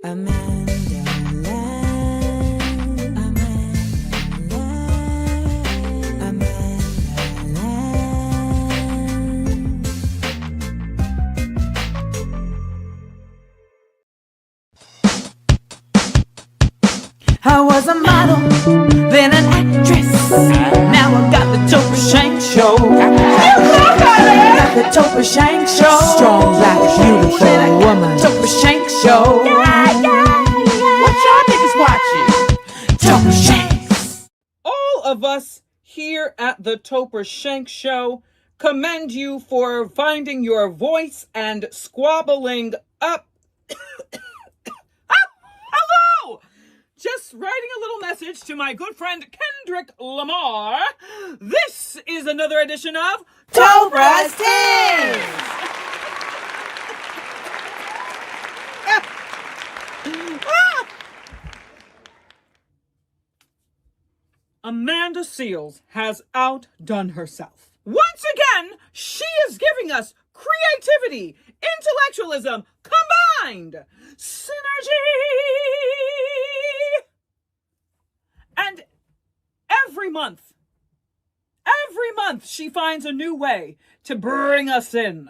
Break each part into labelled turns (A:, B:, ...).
A: AmandaLand, AmandaLand, AmandaLand. I was a model, then an actress. Now I got the Topa Shank Show. Got the Topa Shank Show. Strong, black, beautiful woman. Topa Shank Show. What y'all niggas watching? Topa Shanks.
B: All of us here at the Topa Shank Show commend you for finding your voice and squabbling up. Hello! Just writing a little message to my good friend Kendrick Lamar. This is another edition of
A: Topa's Tales.
B: Amanda Seales has outdone herself. Once again, she is giving us creativity, intellectualism, combined synergy. And every month, she finds a new way to bring us in.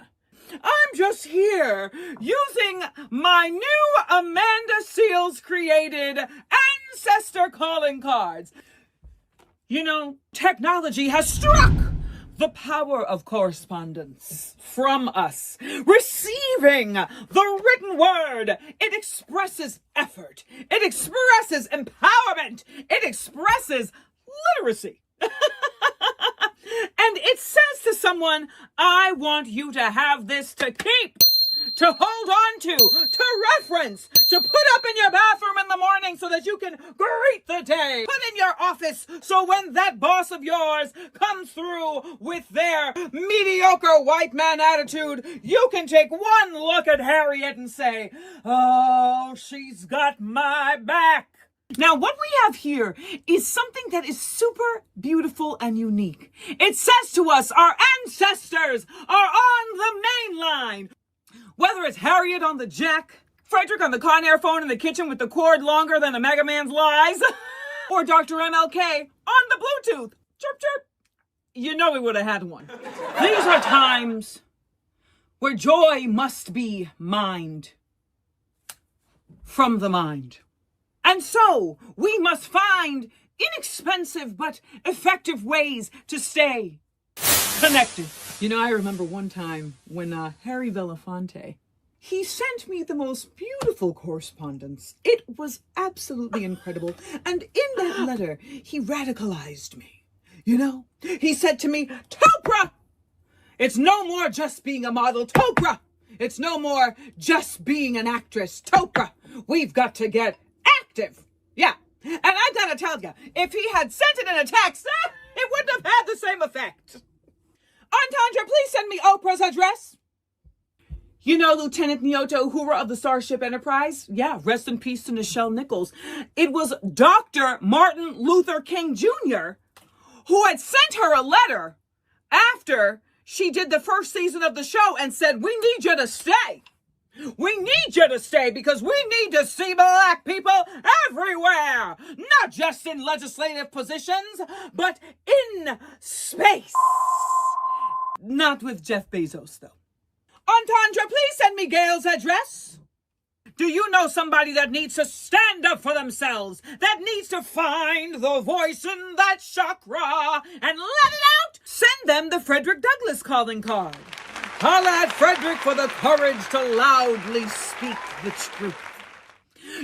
B: I'm just here using my new Amanda Seales created Ancestor calling cards. You know, technology has struck the power of correspondence from us. Receiving the written word, it expresses effort. It expresses empowerment. It expresses literacy. And it says to someone, I want you to have this to keep, to hold on to reference, to put up in your bathroom in the morning so that you can greet the day. Put in your office so when that boss of yours comes through with their mediocre white man attitude, you can take one look at Harriet and say, oh, she's got my back. Now, what we have here is something that is super beautiful and unique. It says to us, our ancestors are on the main line. Whether it's Harriet on the jack, Frederick on the Conair phone in the kitchen with the cord longer than a Mega Man's lies, or Dr. MLK on the Bluetooth, chirp, chirp, you know we would have had one. These are times where joy must be mined from the mind. And so we must find inexpensive but effective ways to stay connected. You know, I remember one time when Harry Belafonte, he sent me the most beautiful correspondence. It was absolutely incredible. And in that letter, he radicalized me. You know, he said to me, Topra, it's no more just being a model. Topra, it's no more just being an actress. Topra, we've got to get active. Yeah. And I gotta tell you, if he had sent it in a text, it wouldn't have had the same effect. Antandra, please send me Oprah's address. You know Lieutenant Nyota Uhura of the Starship Enterprise? Yeah, rest in peace to Nichelle Nichols. It was Dr. Martin Luther King Jr. who had sent her a letter after she did the first season of the show and said, we need you to stay. We need you to stay because we need to see black people everywhere. Not just in legislative positions, but in space. Not with Jeff Bezos, though. Antandra, please send me Gail's address. Do you know somebody that needs to stand up for themselves, that needs to find the voice in that chakra and let it out? Send them the Frederick Douglass calling card. Call at Frederick for the courage to loudly speak the truth.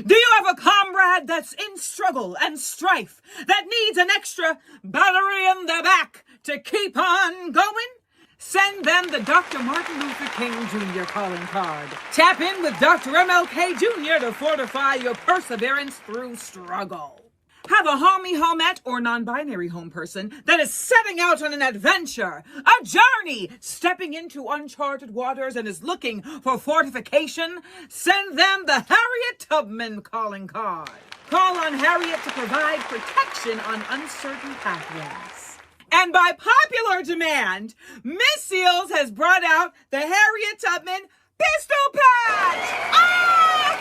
B: Do you have a comrade that's in struggle and strife, that needs an extra battery in the back to keep on going? Send them the Dr. Martin Luther King Jr. calling card. Tap in with Dr. MLK Jr. to fortify your perseverance through struggle. Have a homie, homette, or non-binary home person that is setting out on an adventure, a journey, stepping into uncharted waters and is looking for fortification? Send them the Harriet Tubman calling card. Call on Harriet to provide protection on uncertain pathways. And by popular demand, Miss Seales has brought out the Harriet Tubman Pistol Patch! Ah!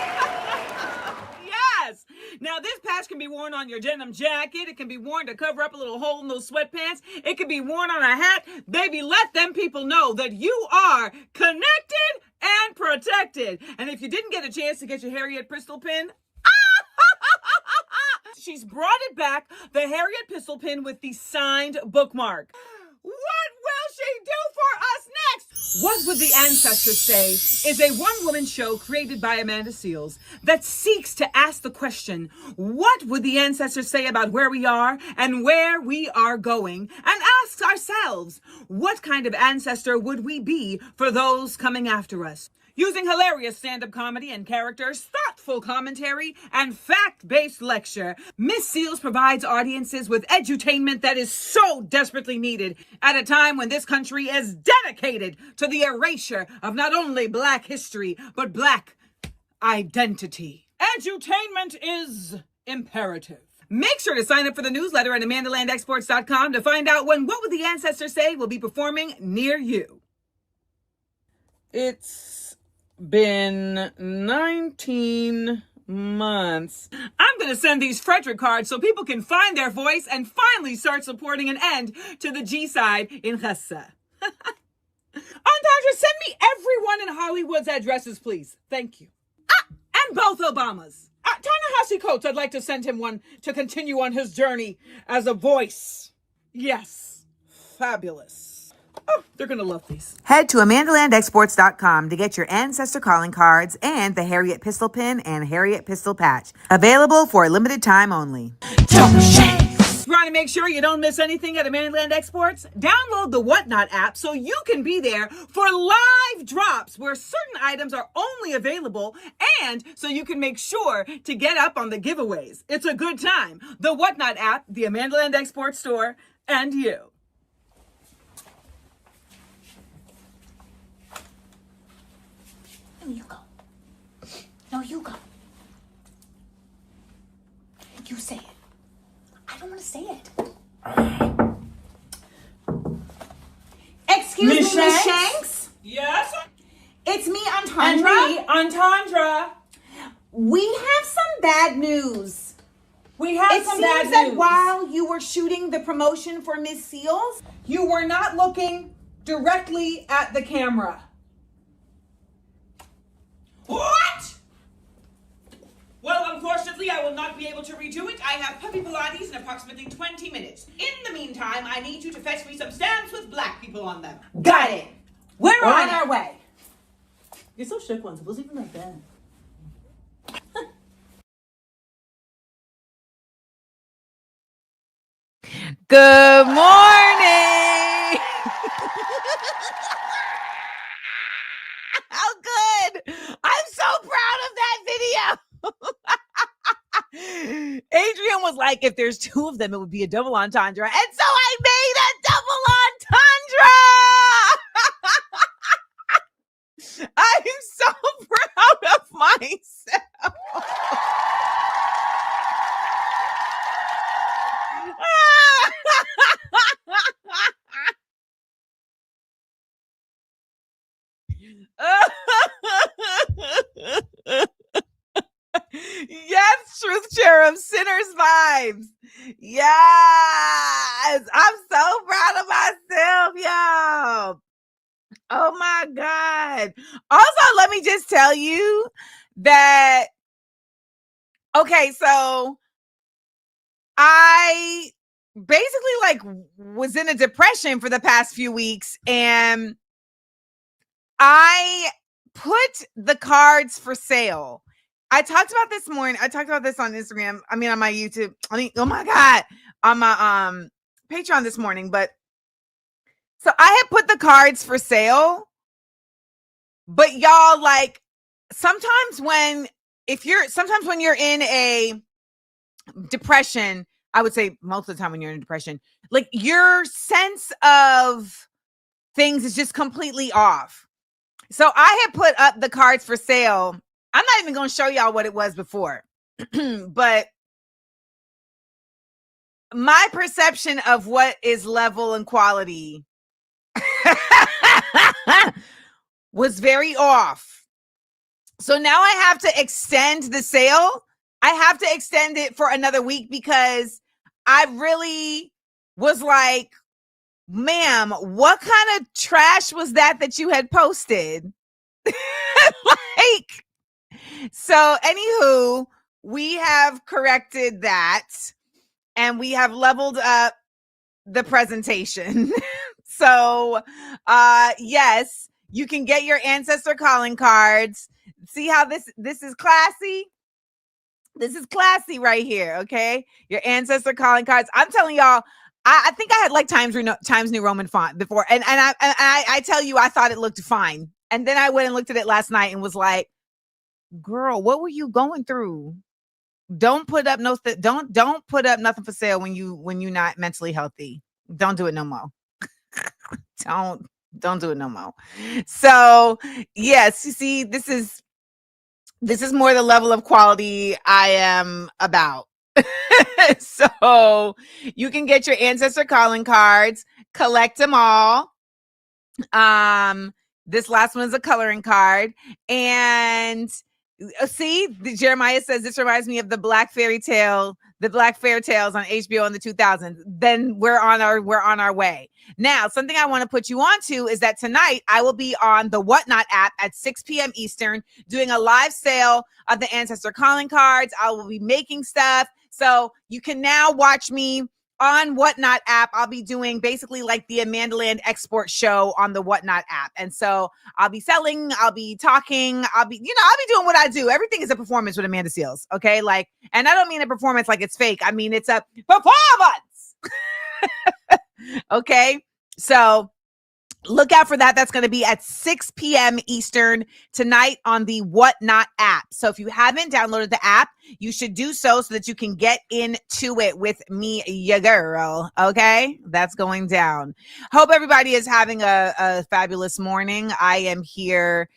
B: can be worn on your denim jacket. It can be worn to cover up a little hole in those sweatpants. It can be worn on a hat. Baby, let them people know that you are connected and protected. And if you didn't get a chance to get your Harriet pistol pin, she's brought it back, the Harriet pistol pin with the signed bookmark. What will she do for us next? What Would the Ancestor Say is a one-woman show created by Amanda Seales that seeks to ask the question, what would the ancestors say about where we are and where we are going? And asks ourselves, what kind of ancestor would we be for those coming after us? Using hilarious stand-up comedy and characters, thoughtful commentary, and fact-based lecture, Miss Seales provides audiences with edutainment that is so desperately needed at a time when this country is dedicated to the erasure of not only Black history, but Black identity. Edutainment is imperative. Make sure to sign up for the newsletter at AmandaLandExports.com to find out when What Would the Ancestors Say will be performing near you. It's been 19 months. I'm going to send these Frederick cards so people can find their voice and finally start supporting an end to the G-side in Hassa. Antandra, send me everyone in Hollywood's addresses, please. Thank you. And both Obamas. Ta-Nehisi Coates, I'd like to send him one to continue on his journey as a voice. Yes. Fabulous. Oh, they're going to love these.
A: Head to AmandaLandExports.com to get your ancestor calling cards and the Harriet pistol pin and Harriet pistol patch. Available for a limited time only.
B: Trying to make sure you don't miss anything at AmandaLand Exports? Download the Whatnot app so you can be there for live drops where certain items are only available and so you can make sure to get up on the giveaways. It's a good time. The Whatnot app, the AmandaLand Export store, and you.
C: No, you go. No, you go. You say it. I don't want to say it. Excuse me, Miss Shanks?
B: Yes?
C: It's me, Antandra.
B: And me, Antandra.
C: We have some bad news.
B: It
C: seems that while you were shooting the promotion for Miss Seales,
B: you were not looking directly at the camera. What? Well, unfortunately, I will not be able to redo it. I have puppy Pilates in approximately 20 minutes. In the meantime, I need you to fetch me some stamps with Black people on them.
C: got it. We're on our way.
B: You're so shook once. It wasn't even like that.
A: Good morning. How good. I'm so proud of that video. Adrian was like, if there's two of them, it would be a double entendre. And so I made a double entendre. I'm so proud of myself. Yes, Truth Cherub, Sinners vibes. Yes, I'm so proud of myself, yo. Oh my God. Also, let me just tell you that, okay, so I basically was in a depression for the past few weeks, and I put the cards for sale. I talked about this morning. I talked about this on Instagram. I mean, on my YouTube. Oh my God, on my Patreon this morning. But so I had put the cards for sale. But y'all, sometimes when you're in a depression, I would say most of the time when you're in a depression, your sense of things is just completely off. So I had put up the cards for sale. I'm not even going to show y'all what it was before, but my perception of what is level and quality was very off. So now I have to extend the sale
C: I have to extend it for another week because I really was like, ma'am, what kind of trash was that you had posted? Like, so anywho, we have corrected that and we have leveled up the presentation. So, yes, you can get your ancestor calling cards. See how this is classy? This is classy right here, okay? Your ancestor calling cards. I'm telling y'all, I think I had like Times New Roman font before, and I tell you, I thought it looked fine, and then I went and looked at it last night and was like, "Girl, what were you going through? Don't put up don't put up nothing for sale when you're not mentally healthy. Don't do it no more. Don't do it no more." So yes, you see, this is more the level of quality I am about. So you can get your ancestor calling cards, collect them all. This last one is a coloring card. And see, Jeremiah says this reminds me of the Black Fairy Tales on HBO in the 2000s. Then we're on our way. Now, something I want to put you on to is that tonight I will be on the Whatnot app at 6 p.m. Eastern doing a live sale of the Ancestor calling cards. I will be making stuff. So you can now watch me on Whatnot app. I'll be doing basically like the AmandaLand export show on the Whatnot app. And so I'll be selling, I'll be talking, I'll be doing what I do. Everything is a performance with Amanda Seals. Okay. Like, and I don't mean a performance like it's fake. I mean, it's a performance. Okay. So look out for that. That's going to be at 6 p.m. Eastern tonight on the Whatnot app. So if you haven't downloaded the app, you should do so that you can get into it with me, ya girl. Okay? That's going down. Hope everybody is having a fabulous morning. I am here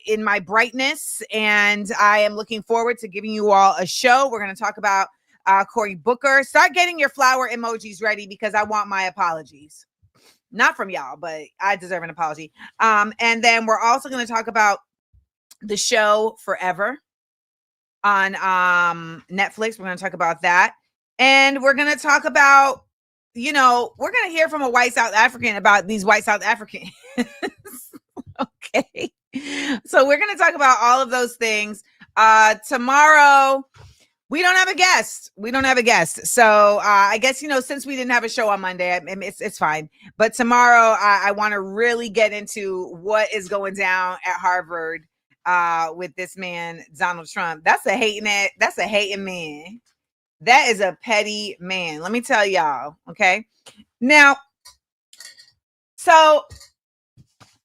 C: in my brightness, and I am looking forward to giving you all a show. We're going to talk about Cory Booker. Start getting your flower emojis ready because I want my apologies. Not from y'all, but I deserve an apology. And then we're also going to talk about the show Forever on Netflix. We're going to talk about that. And we're going to talk about, we're going to hear from a white South African about these white South Africans. Okay. So we're going to talk about all of those things. Tomorrow, we don't have a guest. So I guess, since we didn't have a show on Monday, it's fine. But tomorrow, I want to really get into what is going down at Harvard with this man, Donald Trump. That's a hating man. That is a petty man. Let me tell y'all. Okay. Now, so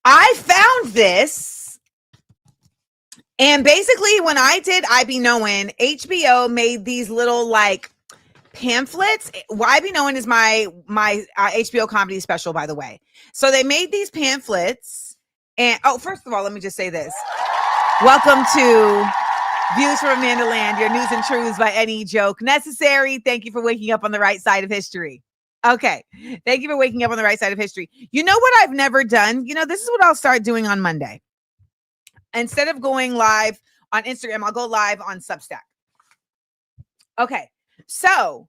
C: I found this. And basically, when I did I Be Knowing, HBO made these little like pamphlets. I Be Knowing is my HBO comedy special, by the way. So they made these pamphlets. And first of all, let me just say this. Welcome to Views from AmandaLand, your news and truths by any joke necessary. Thank you for waking up on the right side of history. Okay. Thank you for waking up on the right side of history. You know what I've never done? This is what I'll start doing on Monday. Instead of going live on Instagram, I'll go live on Substack. Okay. So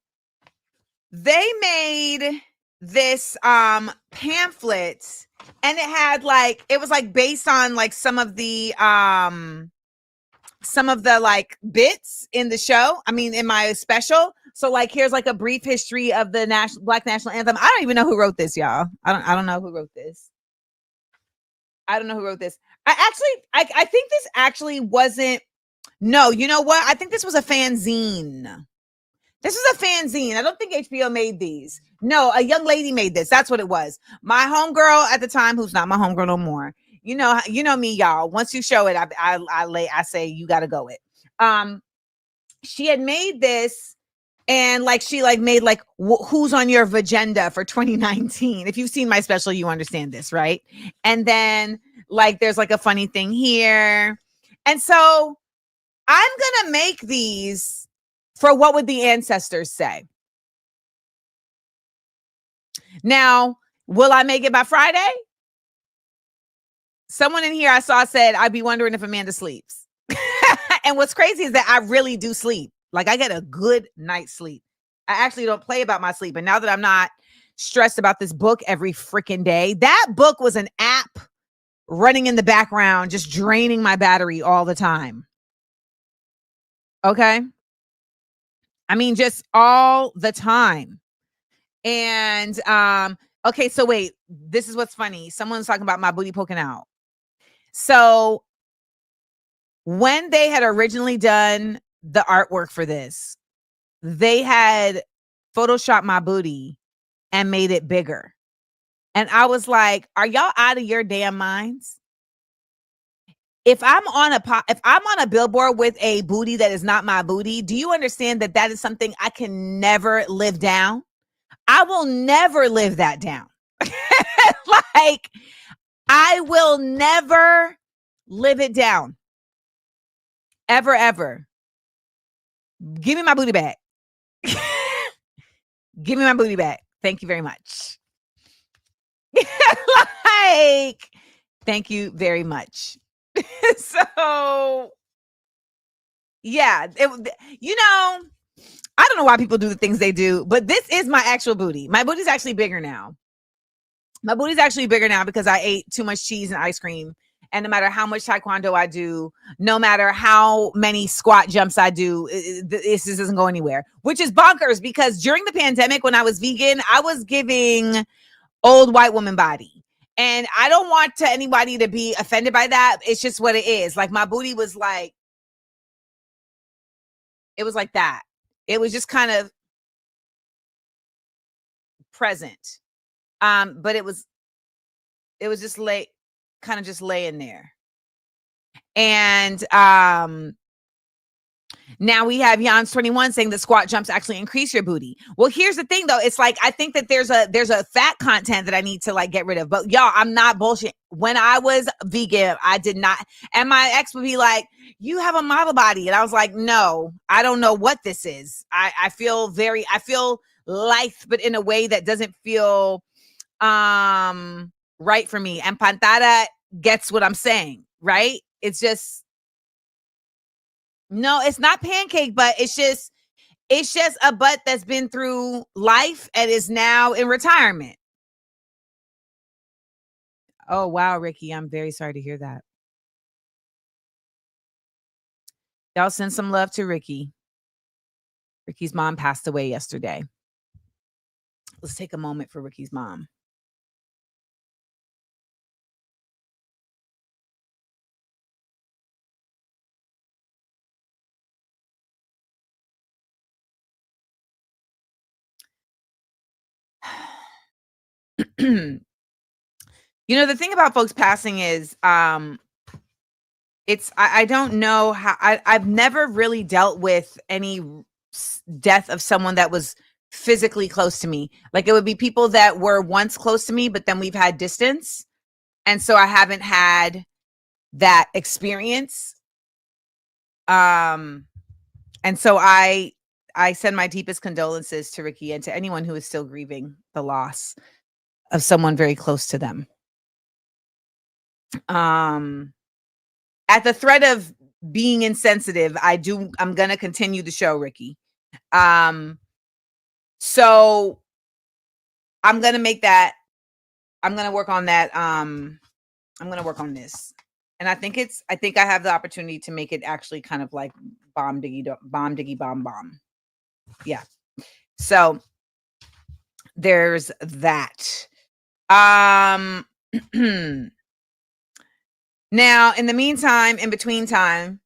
C: they made this pamphlet, and it had it was based on some of the bits in the show. I mean, in my special. So here's a brief history of the Black National Anthem. I don't even know who wrote this, y'all. I don't know who wrote this. I think this actually wasn't. No, you know what? I think this was a fanzine. I don't think HBO made these. No, a young lady made this. That's what it was. My homegirl at the time, who's not my homegirl no more. You know me, y'all. Once you show it, I say you got to go it. She had made this, and she made who's on your agenda for 2019. If you've seen my special, you understand this, right? And then there's a funny thing here. And so I'm going to make these for what would the ancestors say. Now, will I make it by Friday? Someone in here I saw said, I'd be wondering if Amanda sleeps. And what's crazy is that I really do sleep. Like I get a good night's sleep. I actually don't play about my sleep. And now that I'm not stressed about this book every freaking day, that book was an app running in the background, just draining my battery all the time. Okay. I mean, just all the time. And okay, so wait, this is what's funny. Someone's talking about my booty poking out. So when they had originally done the artwork for this, they had photoshopped my booty and made it bigger. And I was like, are y'all out of your damn minds? If I'm on a billboard with a booty that is not my booty, do you understand that that is something I can never live down? I will never live that down. Like, I will never live it down. Ever, ever. Give me my booty back. Give me my booty back. Thank you very much. Like, thank you very much. So, yeah, I don't know why people do the things they do, but this is my actual booty. My booty's actually bigger now. My booty's actually bigger now because I ate too much cheese and ice cream. And no matter how much taekwondo I do, no matter how many squat jumps I do, this doesn't go anywhere, which is bonkers because during the pandemic, when I was vegan, I was giving old white woman body. And I don't want anybody to be offended by that. It's just what it is. Like my booty was like, it was like that. It was just kind of present. But it was just kind of just laying there. And now we have Jans21 saying that squat jumps actually increase your booty. Well, here's the thing though. It's like, I think that there's a fat content that I need to like get rid of, but y'all, I'm not bullshit. When I was vegan, I did not. And my ex would be like, you have a model body. And I was like, no, I don't know what this is. I feel lithe, but in a way that doesn't feel right for me. And Antandra gets what I'm saying, right? It's just, no, it's not pancake, but it's just a butt that's been through life and is now in retirement. Oh, wow, Ricky, I'm very sorry to hear that. Y'all send some love to Ricky. Ricky's mom passed away yesterday. Let's take a moment for Ricky's mom. The thing about folks passing is I don't know how I've never really dealt with any death of someone that was physically close to me. Like it would be people that were once close to me, but then we've had distance. And so I haven't had that experience. And so I send my deepest condolences to Ricky and to anyone who is still grieving the loss of someone very close to them. At the threat of being insensitive, I'm going to continue the show, Ricky. So I'm going to make that, I'm going to work on that. I'm going to work on this. And I think I have the opportunity to make it actually kind of like bomb diggy bomb. Yeah. So there's that. Now, in the meantime, in between time,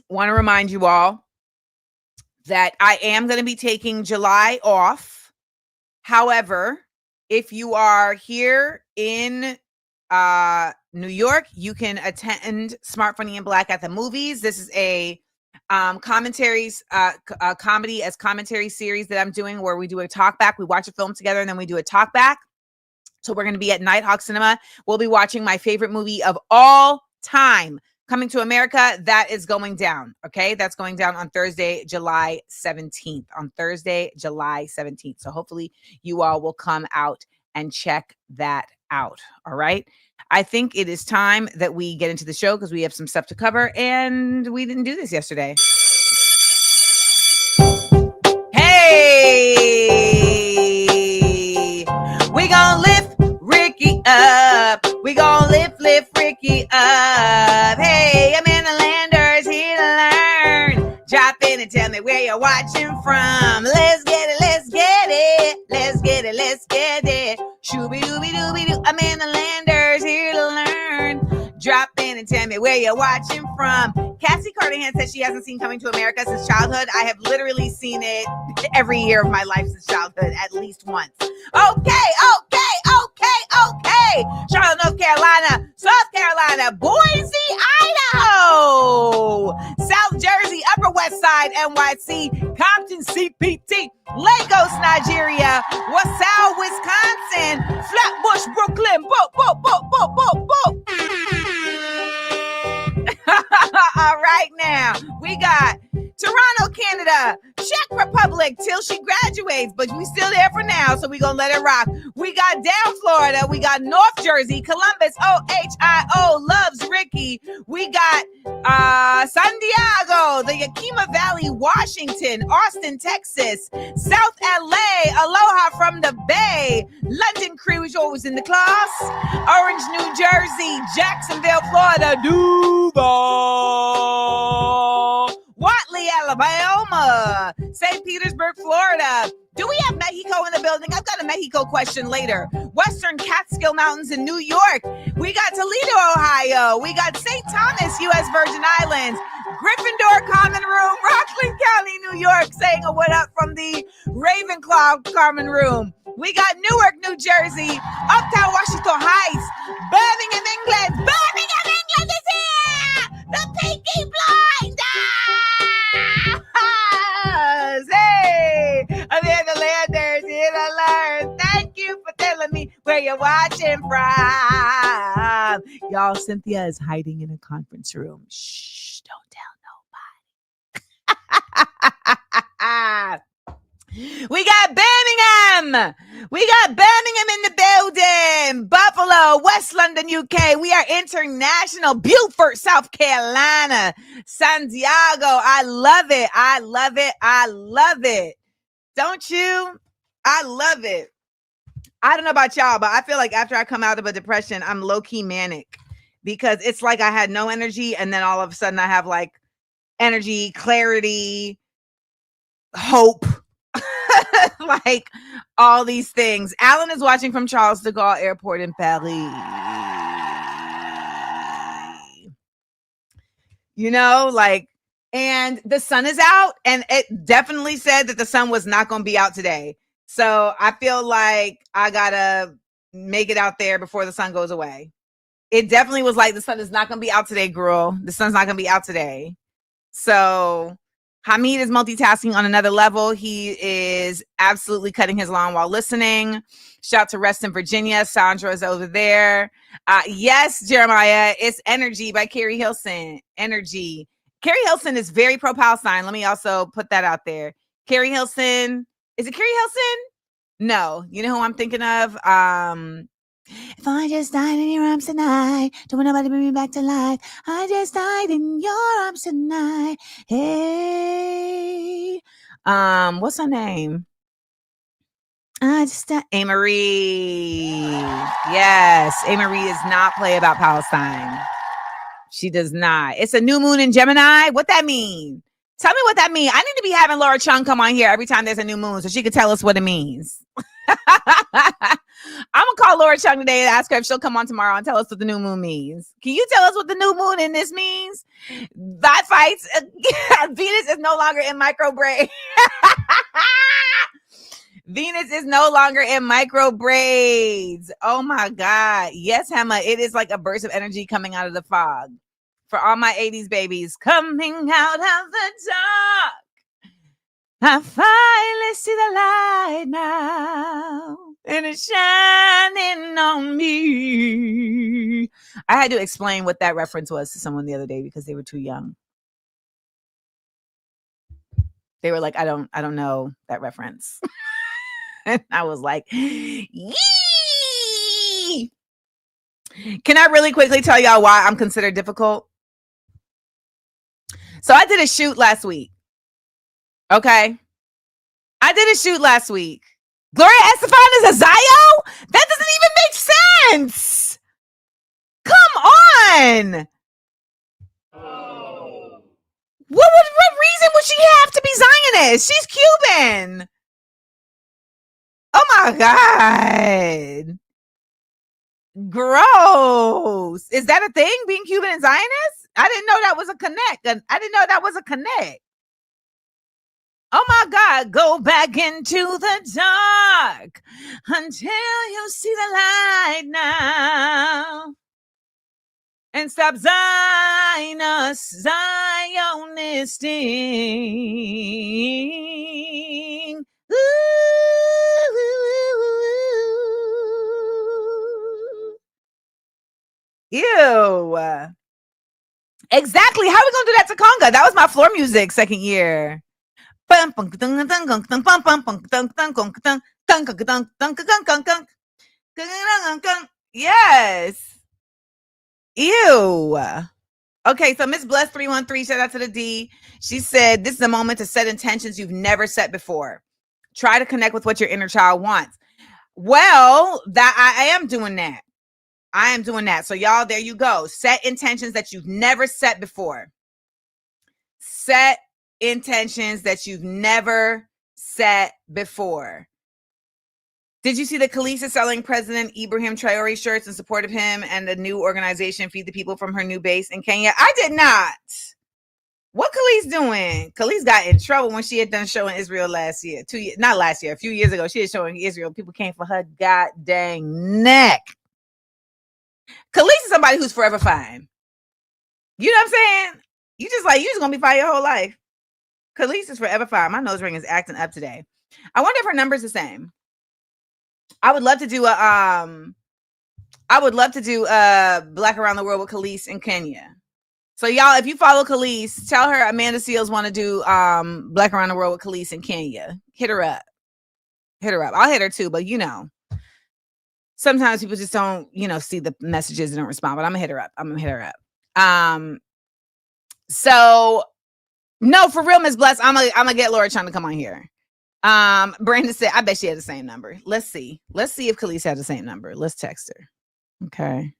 C: want to remind you all that I am going to be taking July off. However, if you are here in New York, you can attend Smart, Funny, and Black at the movies. This is a comedy as commentary series that I'm doing where we do a talk back. We watch a film together and then we do a talk back. So we're going to be at Nighthawk Cinema. We'll be watching my favorite movie of all time, Coming to America. That is going down. Okay. That's going down on Thursday, July 17th. So hopefully you all will come out and check that out. All right. I think it is time that we get into the show because we have some stuff to cover, and we didn't do this yesterday. Hey, we gonna lift Ricky up. We gonna lift Ricky up. Hey, AmandaLanders here to learn. Drop in and tell me where you're watching from. Let's get it, let's get it. Let's get it, let's get it. Shooby dooby dooby doo. AmandaLanders here to learn. Drop in and tell me where you're watching from. Cassie Carnahan says she hasn't seen Coming to America since childhood. I have literally seen it every year of my life since childhood, at least once. Okay. Charlotte, North Carolina, South Carolina, Boise, Idaho, South Jersey, Upper West Side, NYC, Compton, CPT, Lagos, Nigeria, Wasau, Wisconsin, Flatbush, Brooklyn, boop. All right, now we got Toronto, Canada, Czech Republic till she graduates, but we still there for now, so we gonna let it rock. We got down Florida, we got North Jersey, Columbus, OHIO loves Ricky. We got San Diego, the Yakima Valley, Washington, Austin, Texas, South LA, aloha from the Bay, London Crew is always in the class, Orange, New Jersey, Jacksonville, Florida, Duval, Watley, Alabama, St. Petersburg, Florida. Do we have Mexico in the building? I've got a Mexico question later. Western Catskill Mountains in New York. We got Toledo, Ohio. We got St. Thomas, U.S. Virgin Islands. Gryffindor Common Room, Rockland County, New York, saying a what up from the Ravenclaw Common Room. We got Newark, New Jersey, Uptown Washington Heights, Birmingham, England. Birmingham, England is here! The Pinky Blinders! Hey, AmandaLanders here to learn. Thank you for telling me where you're watching from. Y'all, Cynthia is hiding in a conference room. Shh, don't tell nobody. We got Birmingham. We got Birmingham in the building. Buffalo, West London, UK. We are international. Beaufort, South Carolina. Santiago. I love it. I love it. I love it. Don't you? I love it. I don't know about y'all, but I feel like after I come out of a depression, I'm low-key manic because it's like I had no energy and then all of a sudden I have like energy, clarity, hope. Like all these things. Alan is watching from Charles de Gaulle Airport in Paris. You know, like, and the sun is out, and it definitely said that the sun was not going to be out today. So I feel like I gotta make it out there before the sun goes away. It definitely was like, the sun is not going to be out today, girl. The sun's not going to be out today. So Hamid is multitasking on another level. He is absolutely cutting his lawn while listening. Shout to Reston, Virginia. Sandra is over there. Yes, Jeremiah, it's Energy by Carrie Hilson. Energy. Carrie Hilson is very pro-Palestine. Let me also put that out there. Carrie Hilson. Is it Carrie Hilson? No. You know who I'm thinking of? If I just died in your arms tonight, don't want nobody bring me back to life. I just died in your arms tonight. Hey, what's her name? I just A-Marie. Yes, A-Marie does not play about Palestine. She does not. It's a new moon in Gemini. What that mean? Tell me what that means. I need to be having Laura Chung come on here every time there's a new moon so she can tell us what it means. I'm gonna call Laura Chung today and ask her if she'll come on tomorrow and tell us what the new moon means. Can you tell us what the new moon in this means? That fights. Venus is no longer in micro braid. Venus is no longer in micro braids. Oh my God. Yes, Hema. It is like a burst of energy coming out of the fog. For all my 80s babies coming out of the dark. I finally see the light now, and it's shining on me. I had to explain what that reference was to someone the other day because they were too young. They were like, I don't know that reference. And I was like, yee! Can I really quickly tell y'all why I'm considered difficult? So I did a shoot last week. Okay. I did a shoot last week. Gloria Estefan is a Zio? That doesn't even make sense. Come on. What reason would she have to be Zionist? She's Cuban. Oh my God. Gross. Is that a thing, being Cuban and Zionist? I didn't know that was a connect. Oh my God, go back into the dark until you see the light now. And stop Zionisting. Ew. Exactly. How are we gonna do that to conga? That was my floor music second year. Yes. Ew. Okay, so Miss Bless 313, shout out to the D. She said, this is a moment to set intentions you've never set before. Try to connect with what your inner child wants. Well, that I am doing that. I am doing that. So y'all, there you go. Set intentions that you've never set before. Set intentions that you've never set before. Did you see that Khalees is selling President Ibrahim Traore shirts in support of him and the new organization Feed the People from her new base in Kenya? I did not. What Khalees doing? Khalees got in trouble when she had done showing Israel last year. A few years ago, she was showing Israel. People came for her god dang neck. Khalees is somebody who's forever fine. You know what I'm saying? You just gonna be fine your whole life. Khalees is forever fine. My nose ring is acting up today. I wonder if her number's the same. I would love to do Black Around the World with Khalees in Kenya. So y'all, if you follow Khalees, tell her Amanda Seals want to do Black Around the World with Khalees in Kenya. Hit her up. I'll hit her too, but sometimes people just don't, see the messages and don't respond, but I'm gonna hit her up. So no, for real, Miss Bless, I'm gonna get Laura trying to come on here. Brandon said, I bet she had the same number. Let's see if Khalees had the same number. Let's text her. Okay.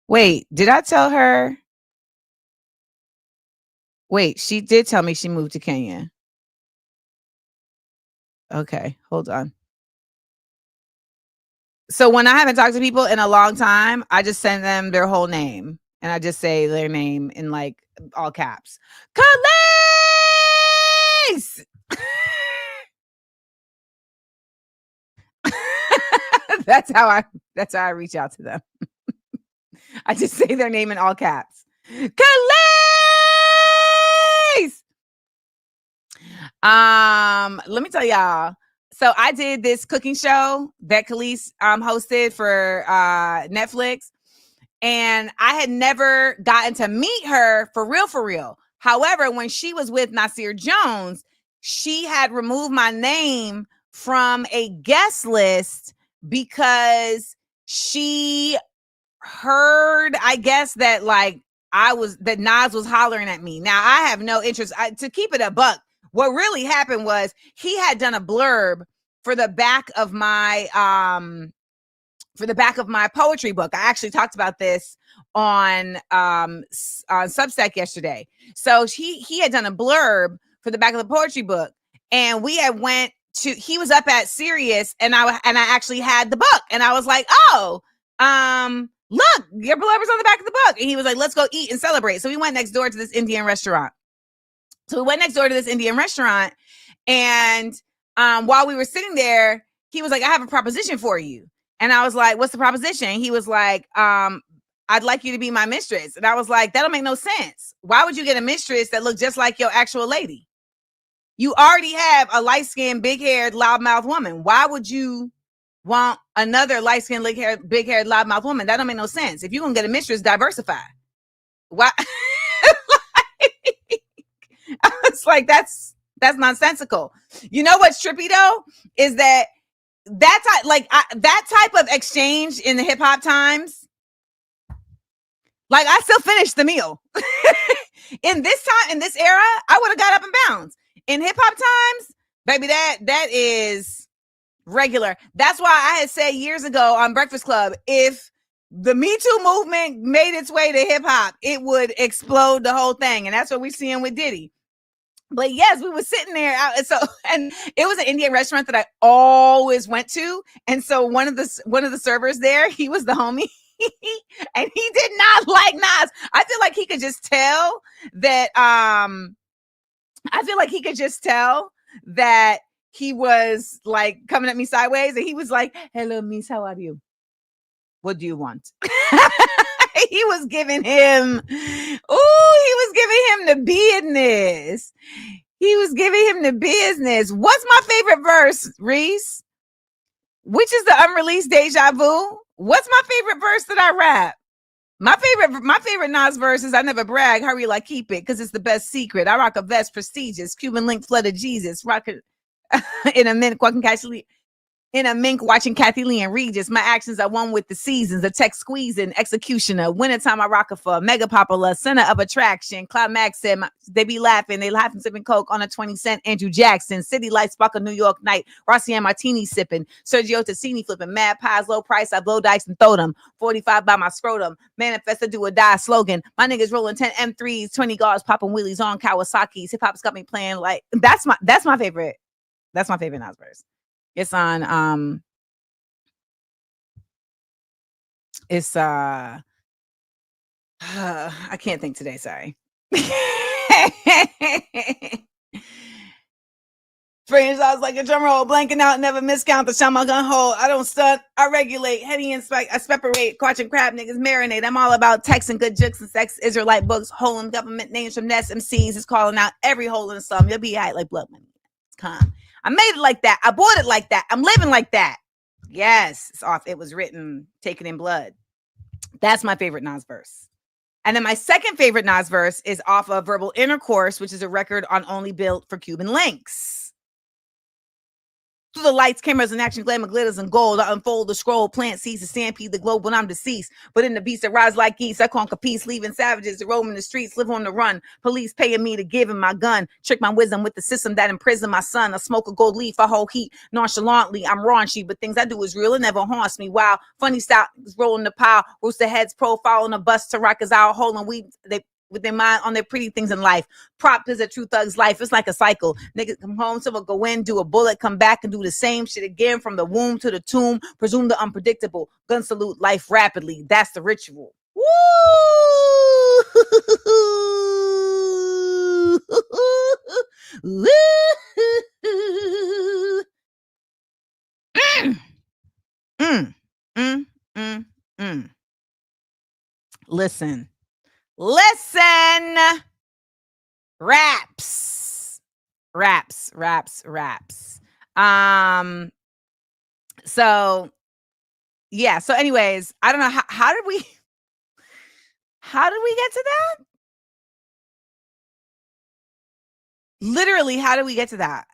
C: Wait, did I tell her? Wait, she did tell me she moved to Kenya. Okay, hold on. So when I haven't talked to people in a long time, I just send them their whole name and I just say their name in all caps. Khalees! That's how I reach out to them. I just say their name in all caps. Khalees! Let me tell y'all. So I did this cooking show that Khalees hosted for Netflix, and I had never gotten to meet her for real. However, when she was with Nasir Jones, she had removed my name from a guest list because she heard, I guess, that that Nas was hollering at me. Now I have no interest to keep it a buck. What really happened was he had done a blurb for the back of my poetry book. I actually talked about this on Substack yesterday. So he had done a blurb for the back of the poetry book, and we had he was up at Sirius, and I actually had the book, and I was like, oh, look, your blurb is on the back of the book. And he was like, let's go eat and celebrate. So we went next door to this Indian restaurant. And while we were sitting there, he was like, I have a proposition for you. And I was like, what's the proposition? He was like, I'd like you to be my mistress. And I was like, that'll make no sense. Why would you get a mistress that looked just like your actual lady? You already have a light-skinned, big-haired, loudmouth woman. Why would you want another light-skinned, big-haired, loudmouth woman? That don't make no sense. If you're going to get a mistress, diversify. Why? I was like, that's That's nonsensical. You know what's trippy though is that that type of exchange in the hip hop times, like I still finished the meal. In this time, in this era, I would have got up and bounced. In hip hop times, baby, that is regular. That's why I had said years ago on Breakfast Club, if the Me Too movement made its way to hip hop, it would explode the whole thing. And that's what we're seeing with Diddy. But yes, we were sitting there. And it was an Indian restaurant that I always went to. And so one of the servers there, he was the homie. And he did not like Nas. I feel like he could just tell that he was like coming at me sideways, and he was like, "Hello, Miss, how are you? What do you want?" He was giving him the business. What's my favorite verse, Reese? Which is the unreleased Deja Vu? What's my favorite verse that I rap? My favorite Nas verse is I never brag, hurry like keep it, because it's the best secret. I rock a vest, prestigious, Cuban link, flood of Jesus, rock it in a minute, in a mink watching Kathy Lee and Regis. My actions are one with the seasons, a tech squeezing, executioner, wintertime I rock a for, mega popular, center of attraction. Cloud Max said, they laughing, sipping Coke on a 20-cent Andrew Jackson, city lights spark a New York night, Rossi and Martini sipping, Sergio Tassini flipping, mad pies, low price, I blow dice and throw them, 45 by my scrotum, manifest a do or die slogan, my niggas rolling 10 M3s, 20 guards popping wheelies on Kawasaki's, hip hop's got me playing like, that's my favorite Nas verse. It's on I can't think today, sorry. Strange I was like a drum roll, blanking out, never miscount the shot my gun hold. I don't stunt, I regulate, heady inspect, I separate, crotch and crab niggas marinate. I'm all about text and good jokes and sex, Israelite books, holding government names from Ness MCs is calling out every hole in the slum. You'll be high like blood money. Come. I made it like that. I bought it like that. I'm living like that. Yes, it's off. It was written, taken in blood. That's my favorite Nas verse. And then my second favorite Nas verse is off of Verbal Intercourse, which is a record on Only Built for Cuban Links. Through the lights, cameras, and action, glamour, glitters, and gold, I unfold the scroll, plant seeds, to stampede the globe when I'm deceased. But in the beast that rise like geese, I conquer peace, leaving savages to roam in the streets, live on the run. Police paying me to give him my gun, trick my wisdom with the system that imprisoned my son. I smoke a gold leaf, I hold heat nonchalantly. I'm raunchy, but things I do is real. It never haunts me. Wow, funny style is rolling the pile, rooster heads profile on a bus to rock is out, holding weed. They with their mind on their pretty things in life. Prop is a true thug's life. It's like a cycle. Niggas come home, so go in, do a bullet, come back and do the same shit again from the womb to the tomb. Presume the unpredictable. Gun salute life rapidly. That's the ritual. Woo! Listen. Raps. So yeah. So anyways, I don't know how did we get to that? Literally, how did we get to that?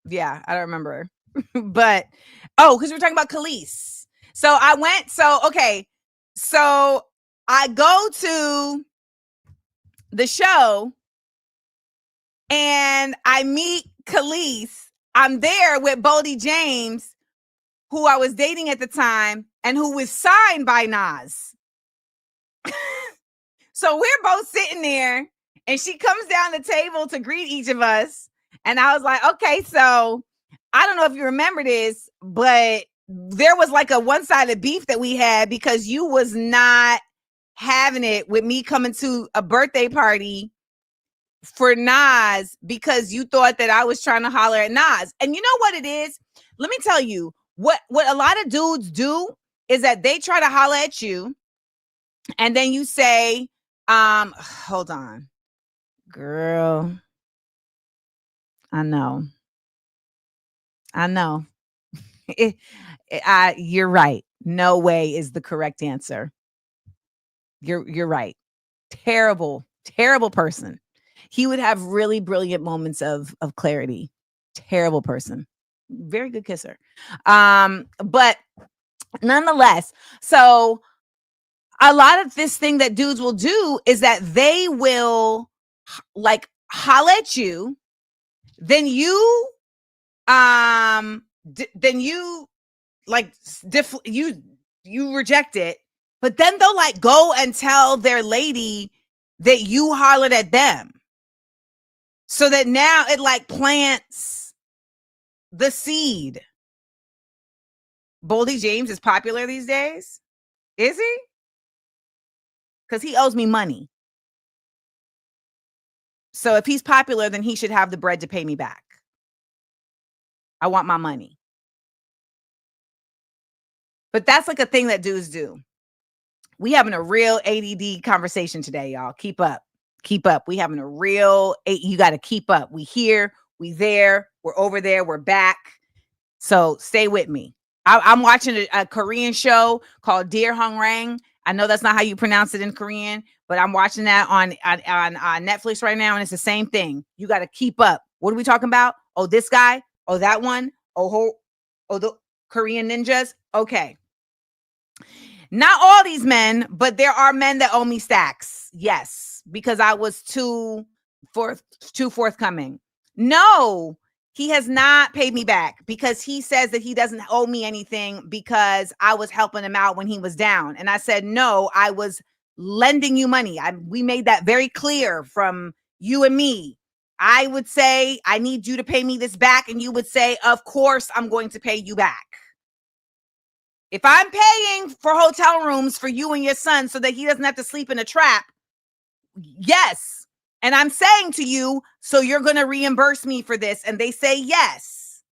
C: Yeah, I don't remember. But because we're talking about Khalees. So I go to the show and I meet Khalees. I'm there with Boldy James, who I was dating at the time and who was signed by Nas. So we're both sitting there and she comes down the table to greet each of us. And I was like, okay, so I don't know if you remember this, but there was like a one-sided beef that we had because you was not having it with me coming to a birthday party for Nas because you thought that I was trying to holler at Nas. And you know what it is? Let me tell you, what a lot of dudes do is that they try to holler at you and then you say, hold on, girl. I know. You're right. No way is the correct answer. You're right. Terrible, terrible person. He would have really brilliant moments of clarity. Terrible person. Very good kisser. But nonetheless, so a lot of this thing that dudes will do is that they will like holler at you, then you then you like you reject it, but then they'll like go and tell their lady that you hollered at them, so that now it like plants the seed. Boldy James is popular these days, is he? Because he owes me money. So if he's popular, then he should have the bread to pay me back. I want my money. But that's like a thing that dudes do. We having a real ADD conversation today, y'all. Keep up. Keep up. We having a real, you got to keep up. We here, we there, we're over there, we're back. So stay with me. I'm watching a Korean show called Dear Hung Rang. I know that's not how you pronounce it in Korean, but I'm watching that on Netflix right now, and it's the same thing. You got to keep up. What are we talking about? Oh, this guy. Oh, that one. Oh, the Korean ninjas. Okay. Not all these men, but there are men that owe me stacks. Yes, because I was too forthcoming. No, he has not paid me back because he says that he doesn't owe me anything because I was helping him out when he was down. And I said, no, I was lending you money. We made that very clear from you and me. I would say, I need you to pay me this back. And you would say, of course, I'm going to pay you back. If I'm paying for hotel rooms for you and your son so that he doesn't have to sleep in a trap, yes. And I'm saying to you, so you're going to reimburse me for this. And they say yes.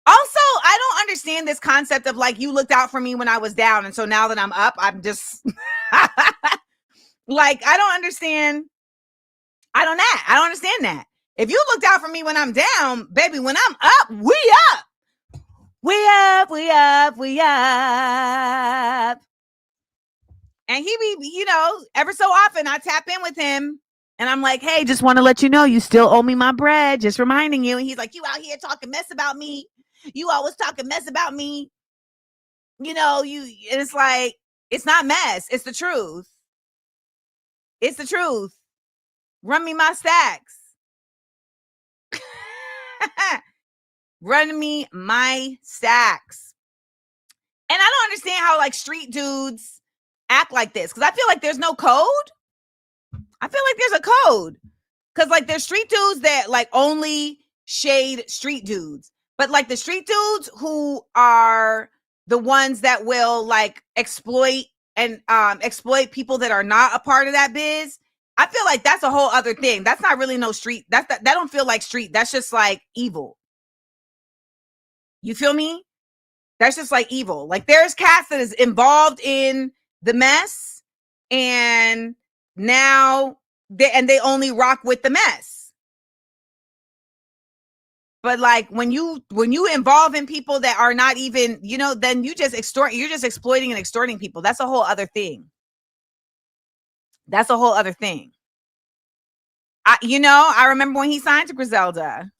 C: Also, I don't understand this concept of like, you looked out for me when I was down. And so now that I'm up, I'm just like, I don't understand. I don't understand that. If you looked out for me when I'm down, baby, when I'm up, we up. We up. And he be, ever so often I tap in with him and I'm like, hey, just want to let you know you still owe me my bread. Just reminding you. And he's like, you out here talking mess about me. You always talking mess about me. And it's like, it's not mess. It's the truth. It's the truth. Run me my stacks. Run me my stacks. And I don't understand how like street dudes act like this, because I feel like there's no code. I feel like there's a code, because like there's street dudes that like only shade street dudes, but like the street dudes who are the ones that will like exploit exploit people that are not a part of that biz. I feel like that's a whole other thing. That's not really no street. That don't feel like street. That's just like evil. You feel me? That's just like evil. Like there's cats that is involved in the mess, and now they only rock with the mess. But like when you involve in people that are not even, then you're just exploiting and extorting people. That's a whole other thing. That's a whole other thing. I remember when he signed to Griselda.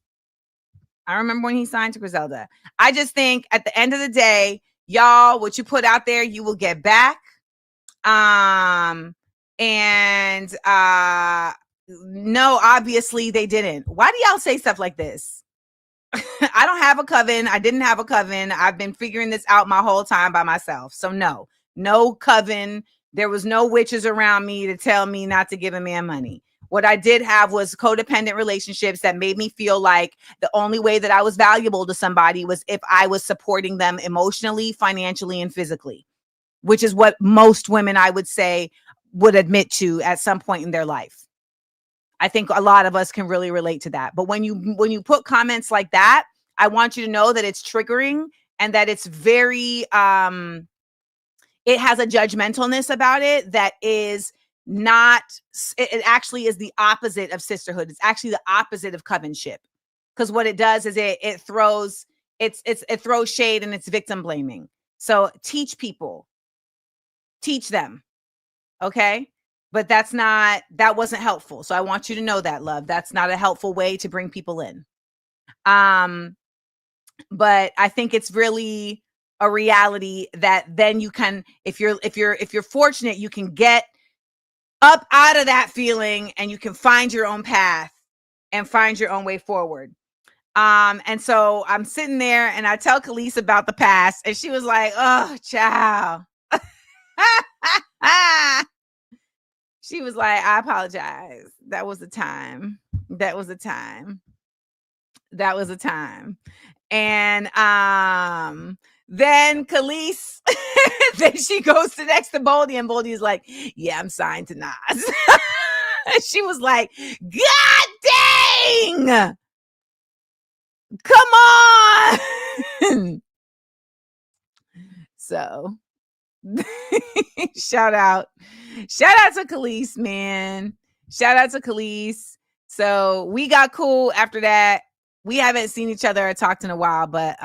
C: I just think at the end of the day, y'all, what you put out there, you will get back. No, obviously they didn't. Why do y'all say stuff like this? I don't have a coven. I didn't have a coven. I've been figuring this out my whole time by myself. So no coven. There was no witches around me to tell me not to give a man money. What I did have was codependent relationships that made me feel like the only way that I was valuable to somebody was if I was supporting them emotionally, financially, and physically, which is what most women, I would say, would admit to at some point in their life. I think a lot of us can really relate to that. But when you put comments like that, I want you to know that it's triggering and that it's very, it has a judgmentalness about it that is not, it actually is the opposite of sisterhood. It's actually the opposite of covenship, because what it does is it throws shade and it's victim blaming. So teach people, teach them. Okay. but that wasn't helpful. So I want you to know that, love. That's not a helpful way to bring people in. But I think it's really a reality that then you can, if you're fortunate, you can get up out of that feeling and you can find your own path and find your own way forward. And so I'm sitting there and I tell Khalees about the past and she was like, oh, child. She was like, I apologize. That was a time. And then Khalees, then she goes to next to Boldy, and Boldy's like, yeah, I'm signed to Nas. She was like, God dang! Come on! So shout out to Khalees, man. Shout out to Khalees. So we got cool after that. We haven't seen each other or talked in a while, but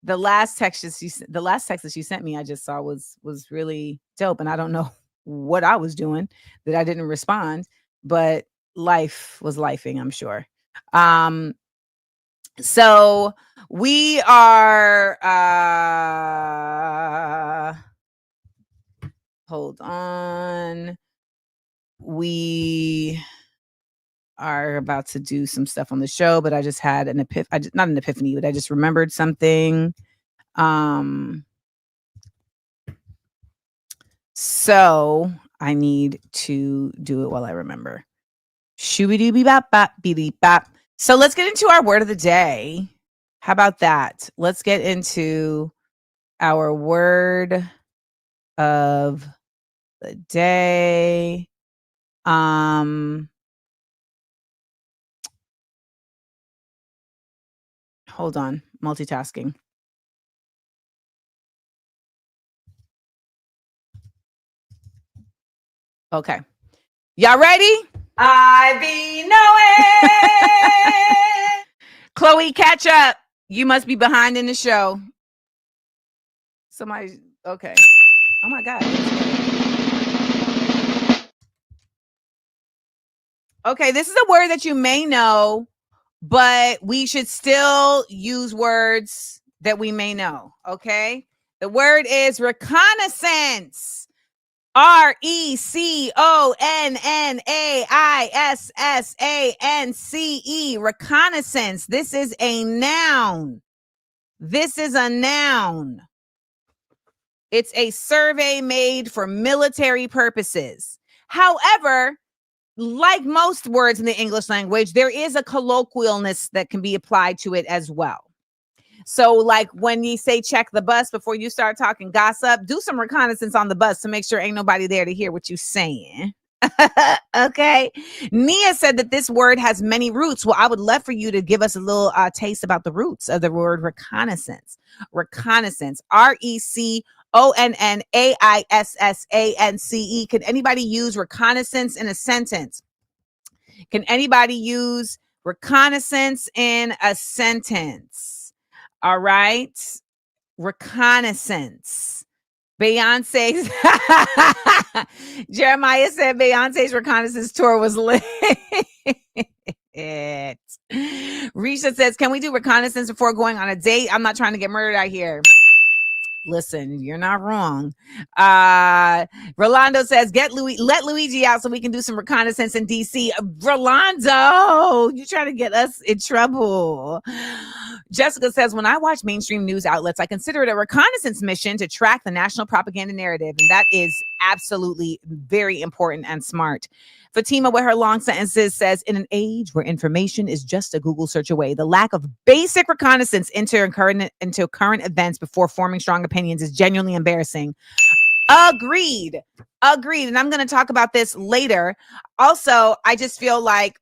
C: the last text that she sent me, I just saw was really dope. And I don't know what I was doing that I didn't respond, but life was lifing, I'm sure. So we are hold on. We are about to do some stuff on the show, but I just had an not an epiphany, but I just remembered something. So I need to do it while I remember. Shoo-be-doo-be-bop-bop-be-dee-bop. So let's get into our word of the day. How about that? Let's get into our word of the day. Hold on, multitasking. Okay. Y'all ready? I be knowing. Chloe, catch up. You must be behind in the show. Somebody, okay. Oh my God. Okay, this is a word that you may know, but we should still use words that we may know, okay? The word is reconnaissance. RECONNAISSANCE. Reconnaissance. This is a noun. It's a survey made for military purposes. However, like most words in the English language, there is a colloquialness that can be applied to it as well. So like when you say check the bus before you start talking gossip, do some reconnaissance on the bus to make sure ain't nobody there to hear what you're saying. Okay. Nia said that this word has many roots. Well, I would love for you to give us a little taste about the roots of the word reconnaissance. Reconnaissance. RECONNAISSANCE. Can anybody use reconnaissance in a sentence? Can anybody use reconnaissance in a sentence? All right. Reconnaissance. Beyonce's Jeremiah said Beyonce's reconnaissance tour was lit. Risha says, can we do reconnaissance before going on a date? I'm not trying to get murdered out here. Listen, you're not wrong. Rolando says, let Luigi out so we can do some reconnaissance in DC. Rolando, you trying to get us in trouble. Jessica says, when I watch mainstream news outlets, I consider it a reconnaissance mission to track the national propaganda narrative. And that is absolutely very important and smart. Fatima, with her long sentences, says, in an age where information is just a Google search away, the lack of basic reconnaissance into current events before forming strong opinions is genuinely embarrassing. Agreed. And I'm going to talk about this later. Also, I just feel like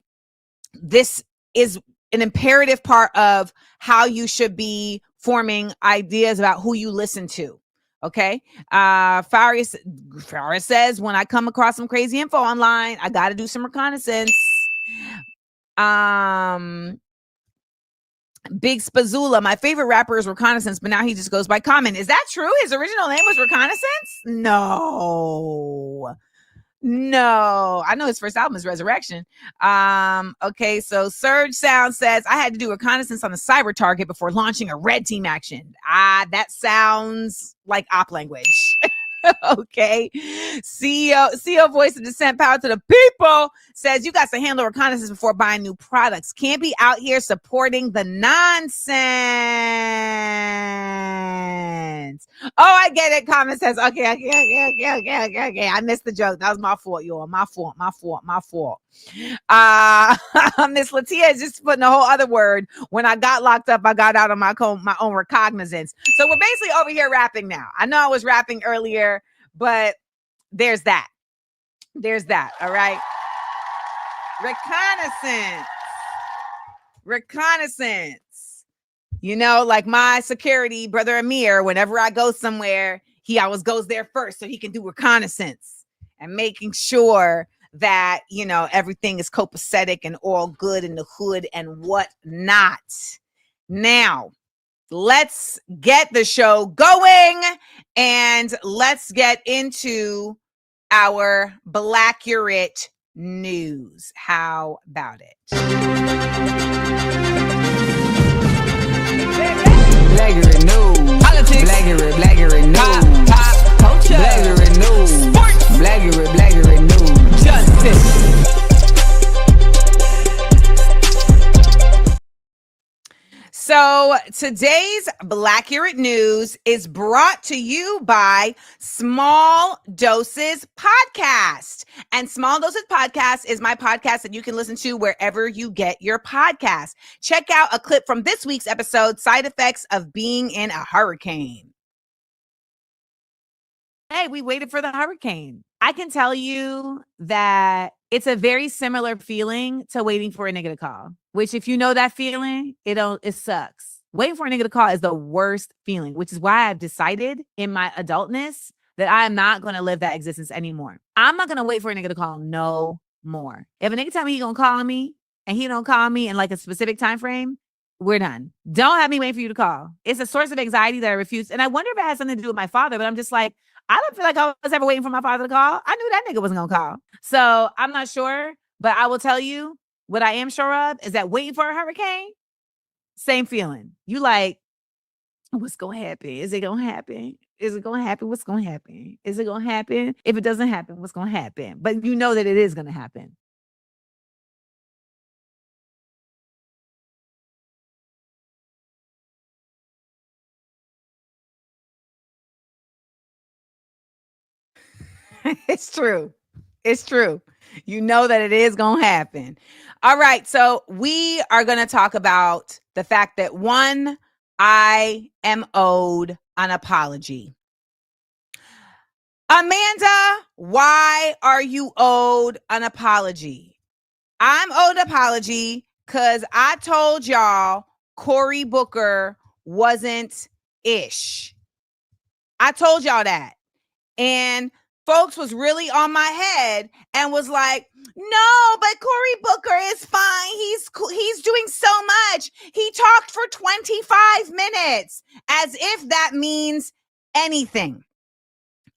C: this is an imperative part of how you should be forming ideas about who you listen to. Okay. Faria says, when I come across some crazy info online, I got to do some reconnaissance. Big Spazula, my favorite rapper is Reconnaissance, but now he just goes by Common. Is that true? His original name was Reconnaissance? No. No, I know his first album is Resurrection. Okay, so Surge Sound says I had to do reconnaissance on the cyber target before launching a red team action. That sounds like op language. Okay. CEO Voice of Dissent, power to the people, says you got to handle reconnaissance before buying new products. Can't be out here supporting the nonsense. Oh, I get it. Comment says, okay. I missed the joke. That was my fault, y'all. My fault. Miss Latia is just putting a whole other word. When I got locked up, I got out on my own recognizance. So we're basically over here rapping now. I know I was rapping earlier, but there's that. All right. Reconnaissance. You know, like my security brother Amir, whenever I go somewhere, he always goes there first so he can do reconnaissance and making sure that, you know, everything is copacetic and all good in the hood and whatnot. Now, let's get the show going and let's get into our Blackurate news. How about it?
A: Blackurate news. Politics. Blackurate news. Pop culture. Blackurate news. Sports. Blackurate news. Justice.
C: So today's Blackurate news is brought to you by Small Doses Podcast. And Small Doses Podcast is my podcast that you can listen to wherever you get your podcast. Check out a clip from this week's episode, Side Effects of Being in a Hurricane. Hey, we waited for the hurricane. I can tell you that it's a very similar feeling to waiting for a nigga to call, which if you know that feeling, it sucks. Waiting for a nigga to call is the worst feeling, which is why I've decided in my adultness that I am not going to live that existence anymore. I'm not going to wait for a nigga to call no more. If a nigga tell me he going to call me and he don't call me in like a specific time frame, we're done. Don't have me wait for you to call. It's a source of anxiety that I refuse. And I wonder if it has something to do with my father, but I'm just like, I don't feel like I was ever waiting for my father to call. I knew that nigga wasn't going to call. So I'm not sure, but I will tell you what I am sure of is that waiting for a hurricane, same feeling. You like, what's going to happen? Is it going to happen? Is it going to happen? What's going to happen? Is it going to happen? If it doesn't happen, what's going to happen? But you know that it is going to happen. It's true. It's true. You know that it is going to happen. All right. So we are going to talk about the fact that one, I am owed an apology. Amanda, why are you owed an apology? I'm owed an apology because I told y'all Cory Booker wasn't ish. I told y'all that. And folks was really on my head and was like, no, but Cory Booker is fine. He's doing so much. He talked for 25 minutes as if that means anything.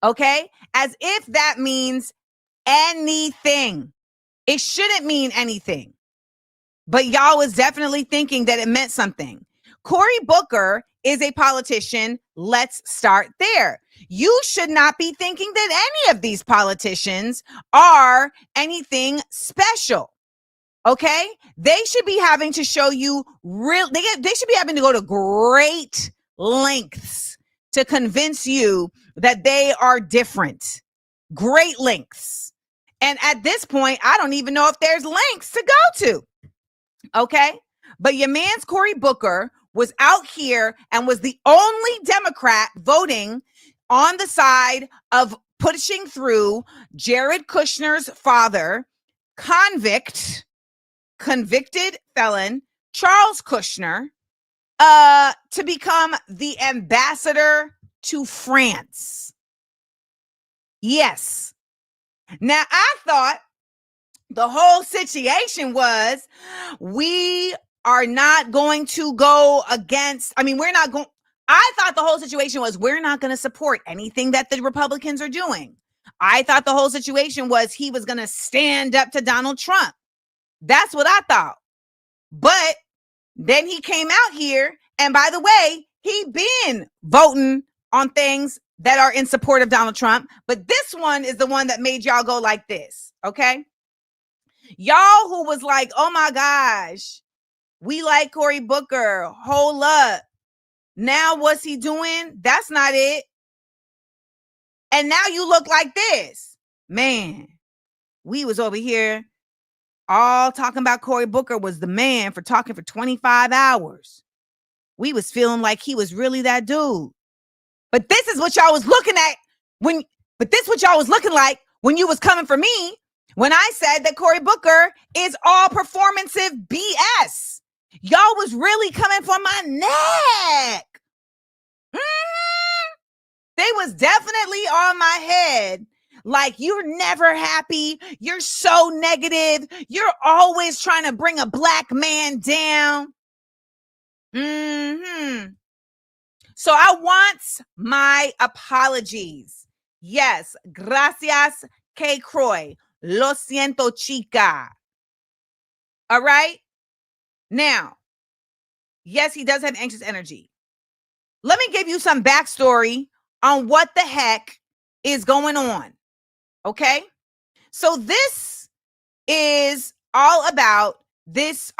C: Okay? As if that means anything. It shouldn't mean anything. But y'all was definitely thinking that it meant something. Cory Booker is a politician. Let's start there. You should not be thinking that any of these politicians are anything special. Okay? They should be having to show you they should be having to go to great lengths to convince you that they are different. Great lengths. And at this point, I don't even know if there's lengths to go to. Okay? But your man's Cory Booker was out here and was the only Democrat voting on the side of pushing through Jared Kushner's father, convicted felon, Charles Kushner, to become the ambassador to France. Yes. Now, I thought the whole situation was we are not going to go against, I thought the whole situation was we're not going to support anything that the Republicans are doing. I thought the whole situation was he was going to stand up to Donald Trump. That's what I thought. But then he came out here, and by the way, he been voting on things that are in support of Donald Trump. But this one is the one that made y'all go like this, okay? Y'all who was like, oh my gosh, we like Cory Booker. Hold up. Now what's he doing? That's not it. And now you look like this. Man, we was over here all talking about Cory Booker was the man for talking for 25 hours. We was feeling like he was really that dude. But this is what y'all was looking at when you was coming for me when I said that Cory Booker is all performative BS. Y'all was really coming for my neck. They was definitely on my head. Like, you're never happy. You're so negative. You're always trying to bring a black man down. So I want my apologies. Yes. Gracias, K. Croy. Lo siento, chica. All right. Now, yes, he does have anxious energy. Let me give you some backstory on what the heck is going on. Okay? So this is all about this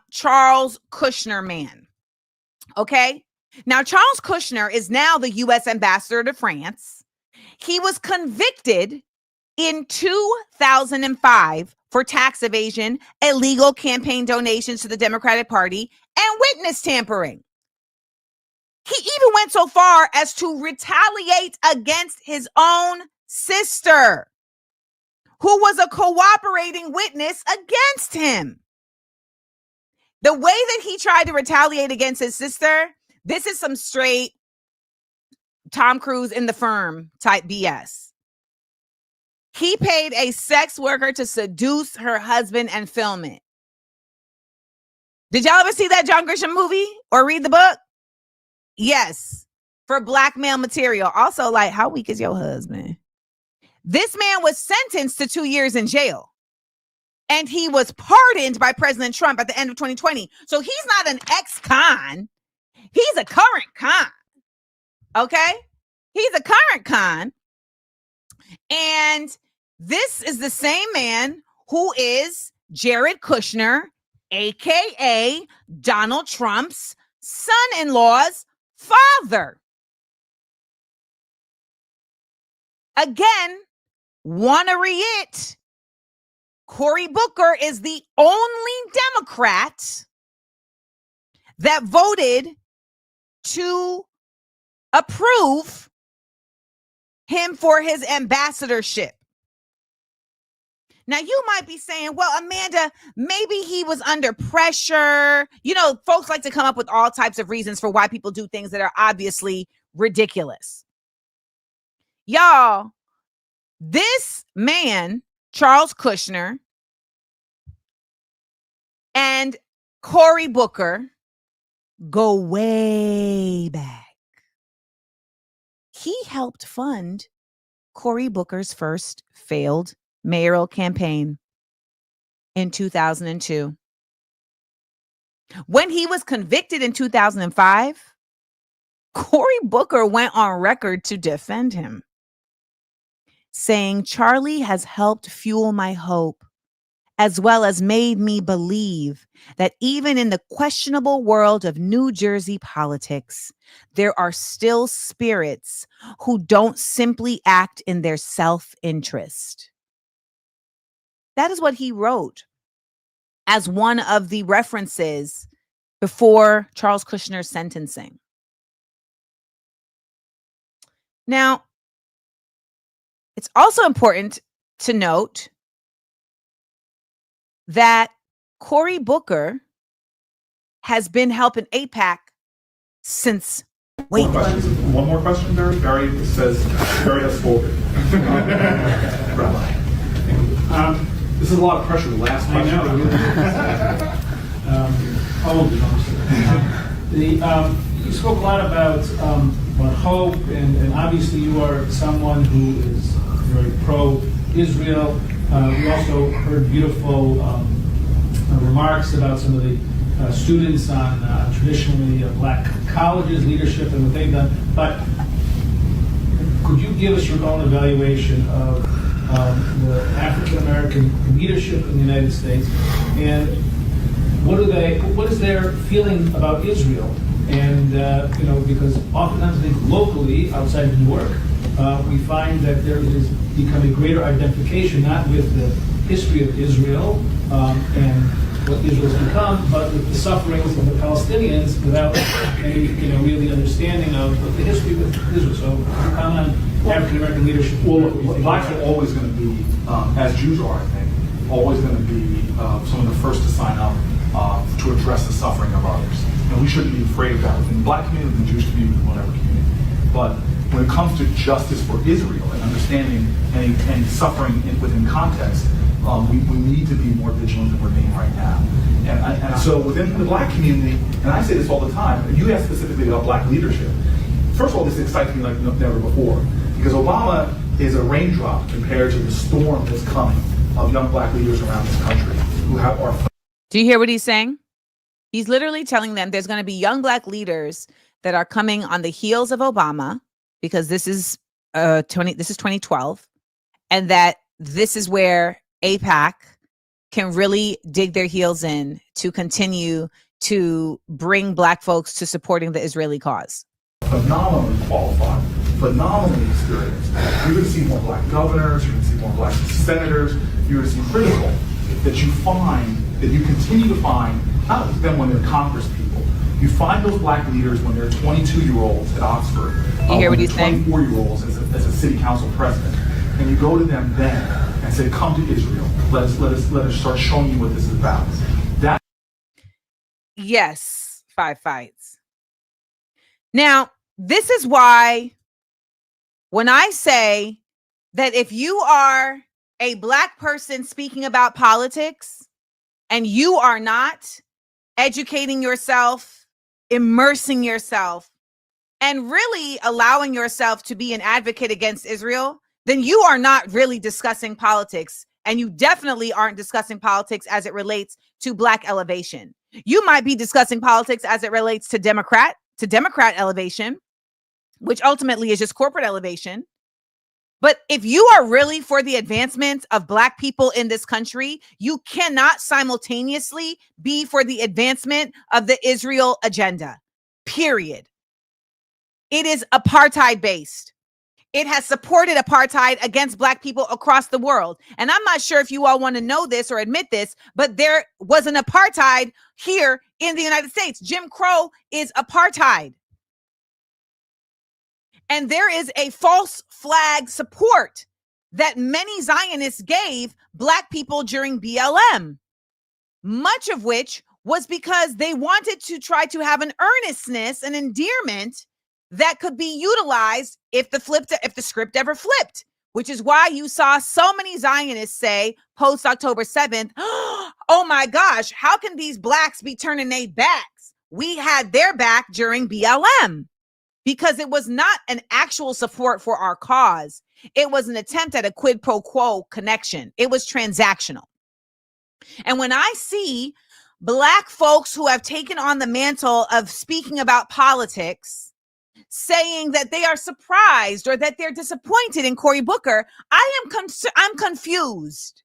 C: Charles Kushner man. Okay? Now, Charles Kushner is now the U.S. ambassador to France. He was convicted in 2005 for tax evasion, illegal campaign donations to the Democratic Party, and witness tampering. He even went so far as to retaliate against his own sister, who was a cooperating witness against him. The way that he tried to retaliate against his sister, this is some straight Tom Cruise in the Firm type BS. He paid a sex worker to seduce her husband and film it. Did y'all ever see that John Grisham movie or read the book? Yes, for blackmail material. Also, like, how weak is your husband? This man was sentenced to 2 years in jail. And he was pardoned by President Trump at the end of 2020. So he's not an ex-con. He's a current con. Okay? He's a current con. And this is the same man who is Jared Kushner, a.k.a. Donald Trump's son-in-law's father. Again, wanna it. Cory Booker is the only Democrat that voted to approve him for his ambassadorship. Now, you might be saying, well, Amanda, maybe he was under pressure. You know, folks like to come up with all types of reasons for why people do things that are obviously ridiculous. Y'all, this man, Charles Kushner, and Cory Booker go way back. He helped fund Cory Booker's first failed mayoral campaign in 2002. When he was convicted in 2005, Cory Booker went on record to defend him, saying, "Charlie has helped fuel my hope, as well as made me believe that even in the questionable world of New Jersey politics, there are still spirits who don't simply act in their self-interest." That is what he wrote as one of the references before Charles Kushner's sentencing. Now, it's also important to note that Cory Booker has been helping AIPAC since way back.
D: One more question, Barry. Barry says, Barry has spoken.
E: This is a lot of pressure. The last question. You spoke a lot about hope, and obviously you are someone who is very pro-Israel. We also heard beautiful remarks about some of the students on traditionally black colleges, leadership, and what they've done. But could you give us your own evaluation of the African American leadership in the United States, and what is their feeling about Israel? And because oftentimes I think locally, outside of New York, we find that there is become a greater identification not with the history of Israel and what Israel's become, but with the sufferings of the Palestinians without any really understanding of the history of Israel. So comment on African American leadership.
D: Well, blacks are always going to be, as Jews are, I think, always going to be some of the first to sign up to address the suffering of others. And we shouldn't be afraid of that within the black community, the Jewish community, whatever community. But when it comes to justice for Israel and understanding any suffering within context, we need to be more vigilant than we're being right now. And so within the black community, and I say this all the time, and you asked specifically about black leadership. First of all, this excites me like never before, because Obama is a raindrop compared to the storm that's coming of young black leaders around this country who are.
C: Do you hear what he's saying? He's literally telling them there's going to be young black leaders that are coming on the heels of Obama, because this is 2012, and that this is where AIPAC can really dig their heels in to continue to bring black folks to supporting the Israeli cause.
D: Phenomenally qualified, phenomenally experienced. You're going to see more black governors, you're going to see more black senators. You're going to see critical that you continue to find, not with them when they're Congress people, you find those black leaders when they're 22-year-olds at Oxford.
C: You hear what he's saying?
D: 24-year-olds as a city council president. And you go to them then and say, come to Israel. Let us start showing you what this is about.
C: Yes, 5 fights. Now, this is why when I say that if you are a black person speaking about politics and you are not educating yourself, immersing yourself, and really allowing yourself to be an advocate against Israel, then you are not really discussing politics. And you definitely aren't discussing politics as it relates to black elevation. You might be discussing politics as it relates to Democrat elevation, which ultimately is just corporate elevation. But if you are really for the advancement of black people in this country, you cannot simultaneously be for the advancement of the Israel agenda, period. It is apartheid based. It has supported apartheid against black people across the world. And I'm not sure if you all want to know this or admit this, but there was an apartheid here in the United States. Jim Crow is apartheid. And there is a false flag support that many Zionists gave black people during BLM, much of which was because they wanted to try to have an earnestness and endearment that could be utilized if the script ever flipped, which is why you saw so many Zionists say post October 7th, oh my gosh, how can these blacks be turning their backs? We had their back during BLM, because it was not an actual support for our cause. It was an attempt at a quid pro quo connection. It was transactional. And when I see black folks who have taken on the mantle of speaking about politics, saying that they are surprised or that they're disappointed in Cory Booker, I'm confused,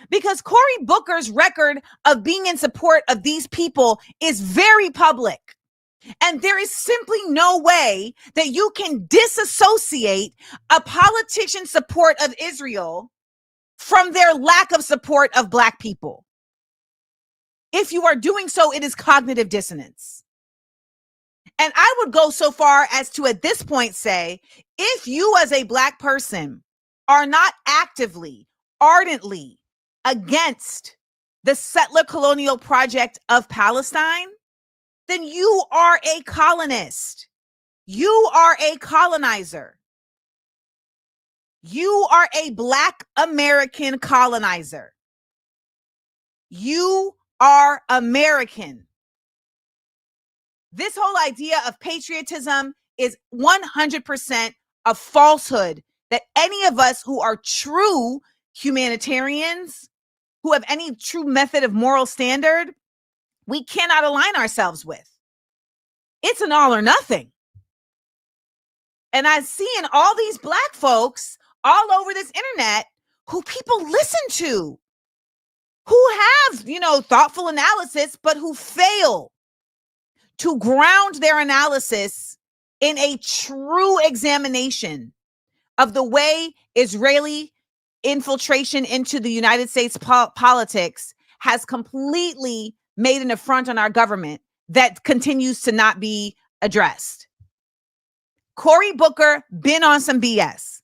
C: because Cory Booker's record of being in support of these people is very public. And there is simply no way that you can disassociate a politician's support of Israel from their lack of support of black people. If you are doing so, it is cognitive dissonance. And I would go so far as to, at this point, say, if you as a black person are not actively, ardently against the settler colonial project of Palestine, then you are a colonist. You are a colonizer. You are a black American colonizer. You are American. This whole idea of patriotism is 100% a falsehood that any of us who are true humanitarians, who have any true method of moral standard, we cannot align ourselves with. It's an all or nothing. And I'm seeing all these Black folks all over this internet who people listen to, who have, thoughtful analysis, but who fail to ground their analysis in a true examination of the way Israeli infiltration into the United States politics has completely made an affront on our government that continues to not be addressed. Cory Booker been on some BS.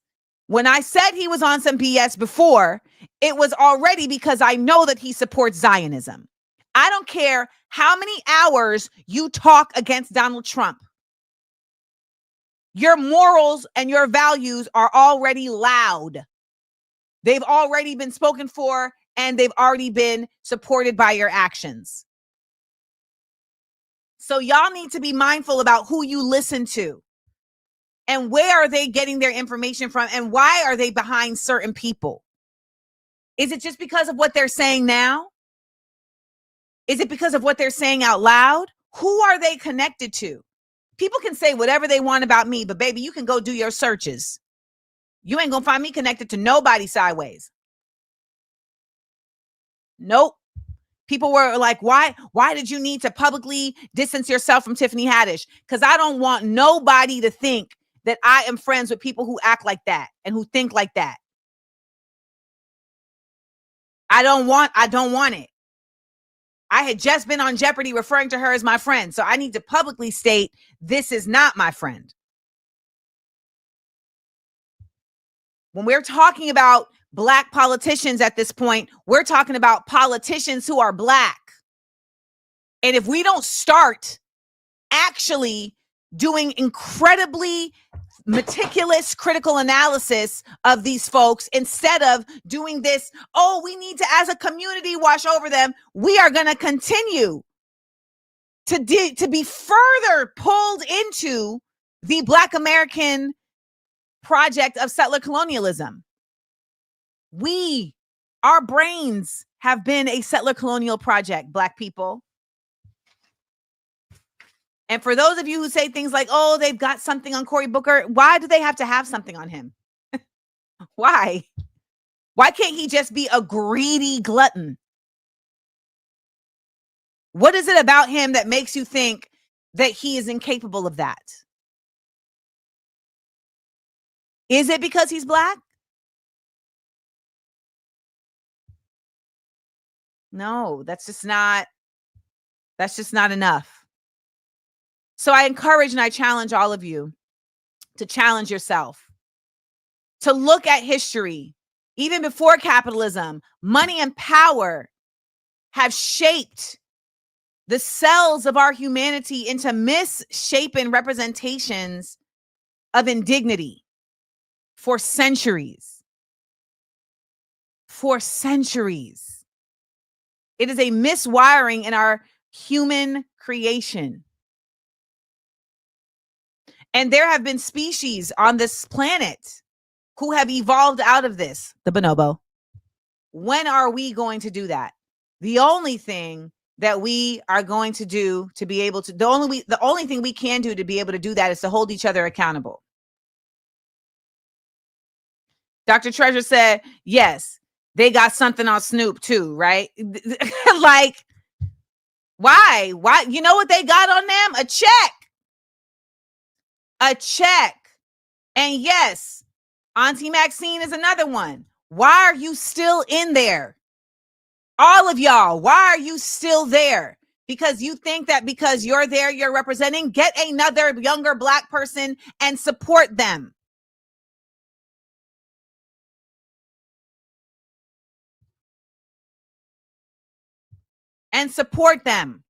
C: When I said he was on some BS before, it was already because I know that he supports Zionism. I don't care how many hours you talk against Donald Trump. Your morals and your values are already loud. They've already been spoken for, and they've already been supported by your actions. So y'all need to be mindful about who you listen to and where are they getting their information from and why are they behind certain people? Is it just because of what they're saying now? Is it because of what they're saying out loud? Who are they connected to? People can say whatever they want about me, but baby, you can go do your searches. You ain't gonna find me connected to nobody sideways. Nope. People were like, why did you need to publicly distance yourself from Tiffany Haddish? Because I don't want nobody to think that I am friends with people who act like that and who think like that. I don't want it. I had just been on Jeopardy referring to her as my friend. So I need to publicly state this is not my friend. When we're talking about Black politicians at this point, we're talking about politicians who are Black. And if we don't start actually doing incredibly meticulous critical analysis of these folks instead of doing this, we need to, as a community, wash over them, we are going to continue to be further pulled into the Black American project of settler colonialism. Our brains have been a settler colonial project, Black people. And for those of you who say things like, they've got something on Cory Booker, why do they have to have something on him? Why? Why can't he just be a greedy glutton? What is it about him that makes you think that he is incapable of that? Is it because he's Black? No, that's just not enough. So I encourage and I challenge all of you to challenge yourself, to look at history. Even before capitalism, money and power have shaped the cells of our humanity into misshapen representations of indignity for centuries. For centuries. It is a miswiring in our human creation. And there have been species on this planet who have evolved out of this, the bonobo. When are we going to do that? The only thing that we are going to do to be able to, the only thing we can do to be able to do that is to hold each other accountable. Dr. Treasure said, yes, they got something on Snoop too, right? Like, why? You know what they got on them? A check. A check. And yes, Auntie Maxine is another one. Why are you still in there? All of y'all, why are you still there? Because you think that because you're there, you're representing, get another younger Black person and support them. And support them.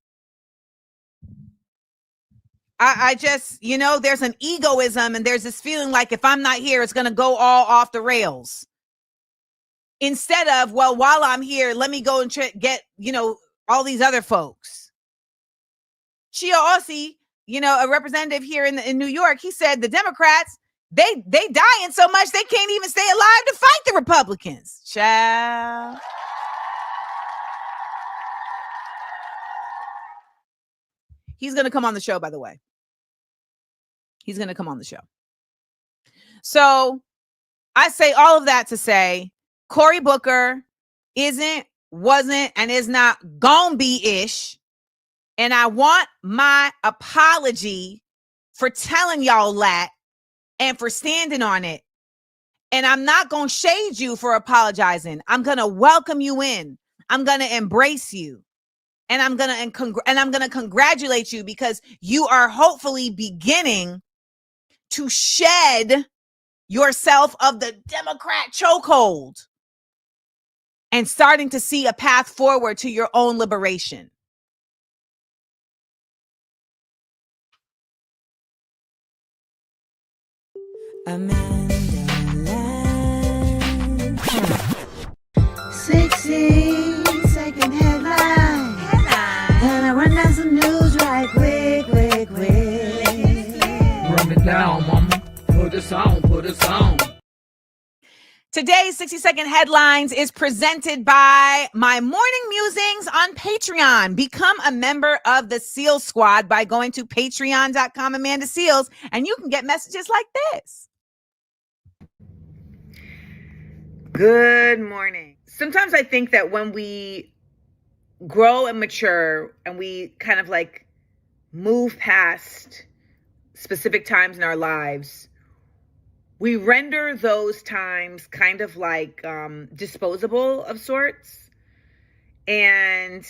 C: I just, there's an egoism and there's this feeling like if I'm not here, it's going to go all off the rails. Instead of, well, while I'm here, let me go and get, all these other folks. Chia Ossie, a representative here in New York, he said the Democrats, They dying so much they can't even stay alive to fight the Republicans. Child. He's going to come on the show, by the way. He's going to come on the show. So I say all of that to say Cory Booker isn't, wasn't, and is not gonna be ish. And I want my apology for telling y'all that and for standing on it. And I'm not going to shade you for apologizing. I'm going to welcome you in. I'm going to embrace you. And I'm going to congratulate you because you are hopefully beginning to shed yourself of the Democrat chokehold and starting to see a path forward to your own liberation.
A: AmandaLand. 60-second headline. And I run down some news right quick.
B: Run it down, mama. Put us on.
C: Today's 60-second headlines is presented by my morning musings on Patreon. Become a member of the SEAL Squad by going to patreon.com Amanda Seals, and you can get messages like this. Good morning. Sometimes I think that when we grow and mature and we kind of like move past specific times in our lives, we render those times kind of like disposable of sorts. And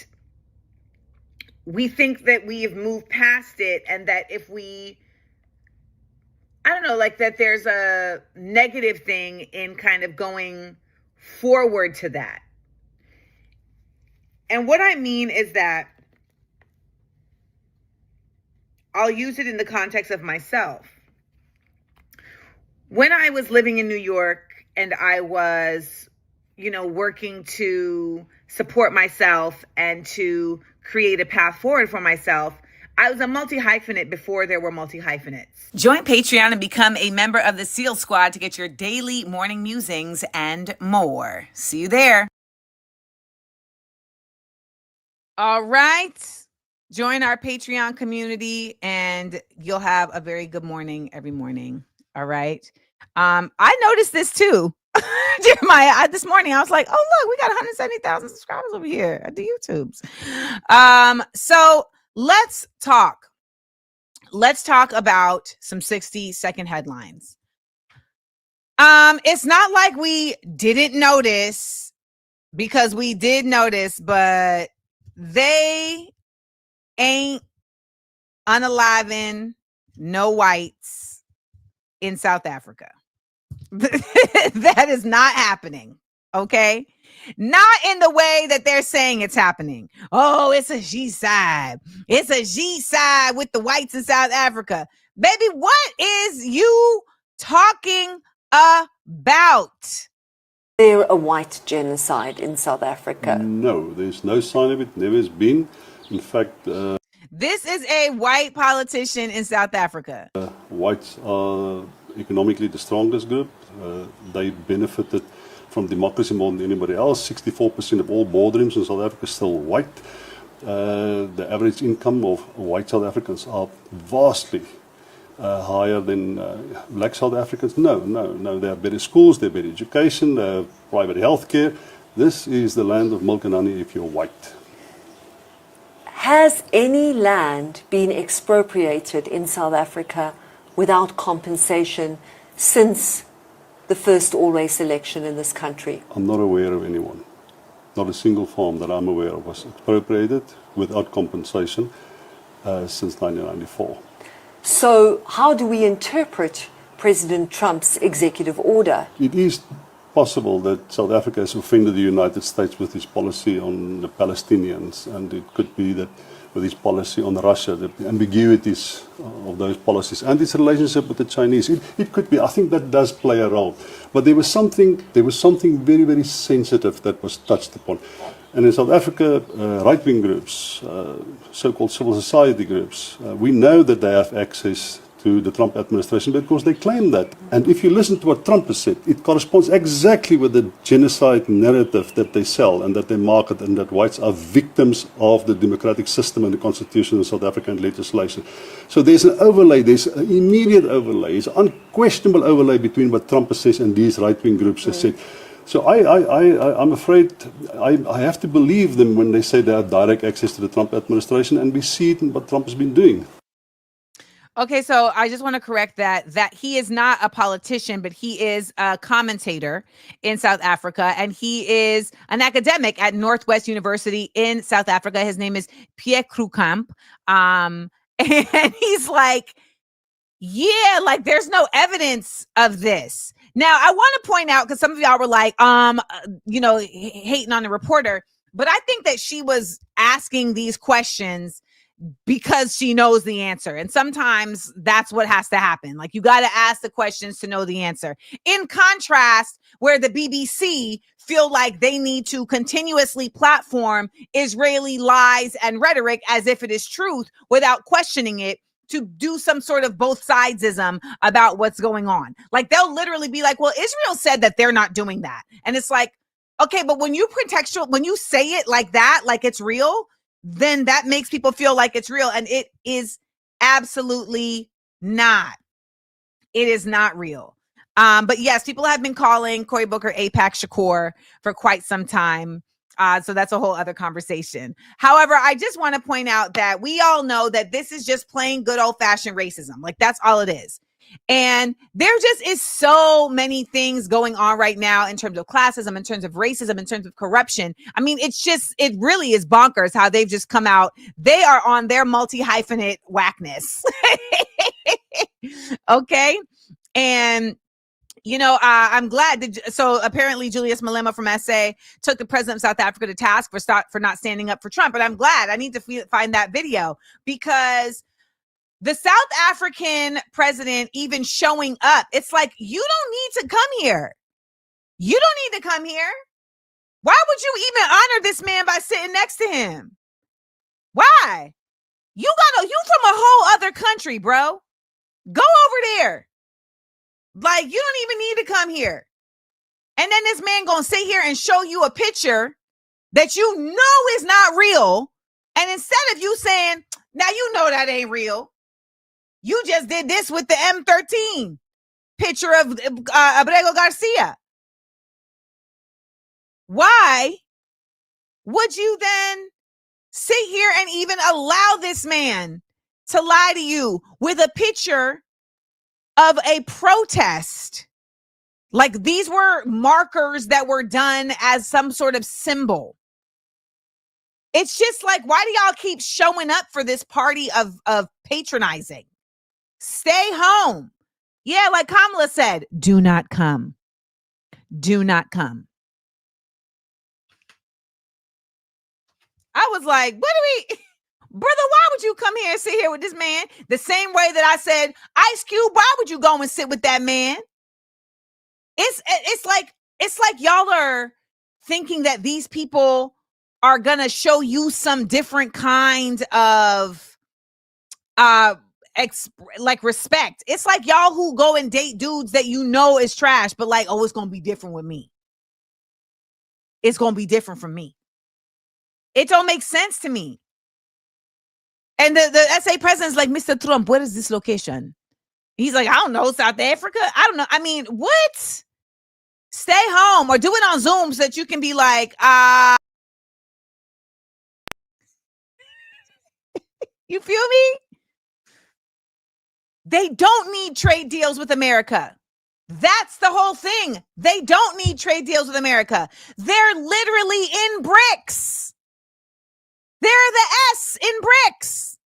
C: we think that we have moved past it and that if we, I don't know, like that there's a negative thing in kind of going forward to that. And what I mean is that I'll use it in the context of myself. When I was living in New York and I was, working to support myself and to create a path forward for myself, I was a multi-hyphenate before there were multi-hyphenates. Join Patreon and become a member of the SEAL Squad to get your daily morning musings and more. See you there. All right. Join our Patreon community and you'll have a very good morning every morning. All right. I noticed this too. Jeremiah, this morning I was like, oh, look, we got 170,000 subscribers over here at the YouTubes. So let's talk. Let's talk about some 60-second headlines. It's not like we didn't notice, because we did notice, but they ain't unaliving no whites in South Africa. That is not happening. Okay. Not in the way that they're saying it's happening. Oh, it's a G-side. It's a G-side with the whites in South Africa. Baby, what is you talking about?
F: There a white genocide in South Africa?
G: No, there's no sign of it. Never has been. In fact,
C: this is a white politician in South Africa.
G: Whites are economically the strongest group. They benefited from democracy more than anybody else. 64% of all boardrooms in South Africa is still white. The average income of white South Africans are vastly higher than black South Africans. No. There are better schools, there are better education, private health care. This is the land of milk and honey if you're white.
F: Has any land been expropriated in South Africa without compensation since the first all-race election in this country?
G: I'm not aware of anyone. Not a single farm that I'm aware of was expropriated without compensation since 1994.
F: So how do we interpret President Trump's executive order?
G: It is possible that South Africa has offended the United States with its policy on the Palestinians, and it could be that with its policy on Russia, the ambiguities of those policies and its relationship with the Chinese. It could be. I think that does play a role. But there was something very, very sensitive that was touched upon. And in South Africa, right-wing groups, so-called civil society groups, we know that they have access to the Trump administration because they claim that. And if you listen to what Trump has said, it corresponds exactly with the genocide narrative that they sell and that they market, and that whites are victims of the democratic system and the constitution in South Africa and legislation. So there's an overlay, there's an immediate overlay, there's an unquestionable overlay between what Trump says and these right-wing groups have said. So I'm afraid I have to believe them when they say they have direct access to the Trump administration, and we see it in what Trump has been doing.
C: Okay, so I just want to correct that he is not a politician, but he is a commentator in South Africa, and he is an academic at Northwest University in South Africa. His name is Pierre Krukamp. And he's like, yeah, like there's no evidence of this. Now, I want to point out, because some of y'all were like, hating on the reporter, but I think that she was asking these questions because she knows the answer. And sometimes that's what has to happen. Like, you got to ask the questions to know the answer. In contrast, where the BBC feel like they need to continuously platform Israeli lies and rhetoric as if it is truth without questioning it, to do some sort of both sidesism about what's going on. Like, they'll literally be like, well, Israel said that they're not doing that. And it's like, okay, but when you say it like that, like it's real, then that makes people feel like it's real. And it is absolutely not. It is not real. But yes, people have been calling Cory Booker AIPAC Shakur for quite some time. So that's a whole other conversation. However, I just want to point out that we all know that this is just plain good old fashioned racism. Like, that's all it is. And there just is so many things going on right now in terms of classism, in terms of racism, in terms of corruption. I mean, it really is bonkers how they've just come out. They are on their multi-hyphenate whackness. Okay. And I'm glad. So apparently Julius Malema from SA took the president of South Africa to task for not standing up for Trump. But I'm glad. I need to find that video, because the South African president even showing up, it's like, you don't need to come here. You don't need to come here. Why would you even honor this man by sitting next to him? Why? You from a whole other country, bro. Go over there. Like, you don't even need to come here. And then this man gonna sit here and show you a picture that you know is not real. And instead of you saying, now you know that ain't real, you just did this with the M13 picture of Abrego Garcia. Why would you then sit here and even allow this man to lie to you with a picture of a protest? Like, these were markers that were done as some sort of symbol. It's just like, why do y'all keep showing up for this party of patronizing? Stay home. Yeah, like Kamala said, do not come. Do not come. I was like, what do we... Brother, why would you come here and sit here with this man? The same way that I said, Ice Cube, why would you go and sit with that man? It's like y'all are thinking that these people are gonna show you some different kind of respect. It's like y'all who go and date dudes that you know is trash, but like, oh, it's gonna be different with me. It's gonna be different from me. It don't make sense to me. And the SA president's like, Mr. Trump, where is this location? He's like, I don't know, South Africa. I don't know. I mean, what? Stay home or do it on Zoom so that you can be like, you feel me? They don't need trade deals with America. That's the whole thing. They don't need trade deals with America. They're literally in BRICS. They're the S in BRICS.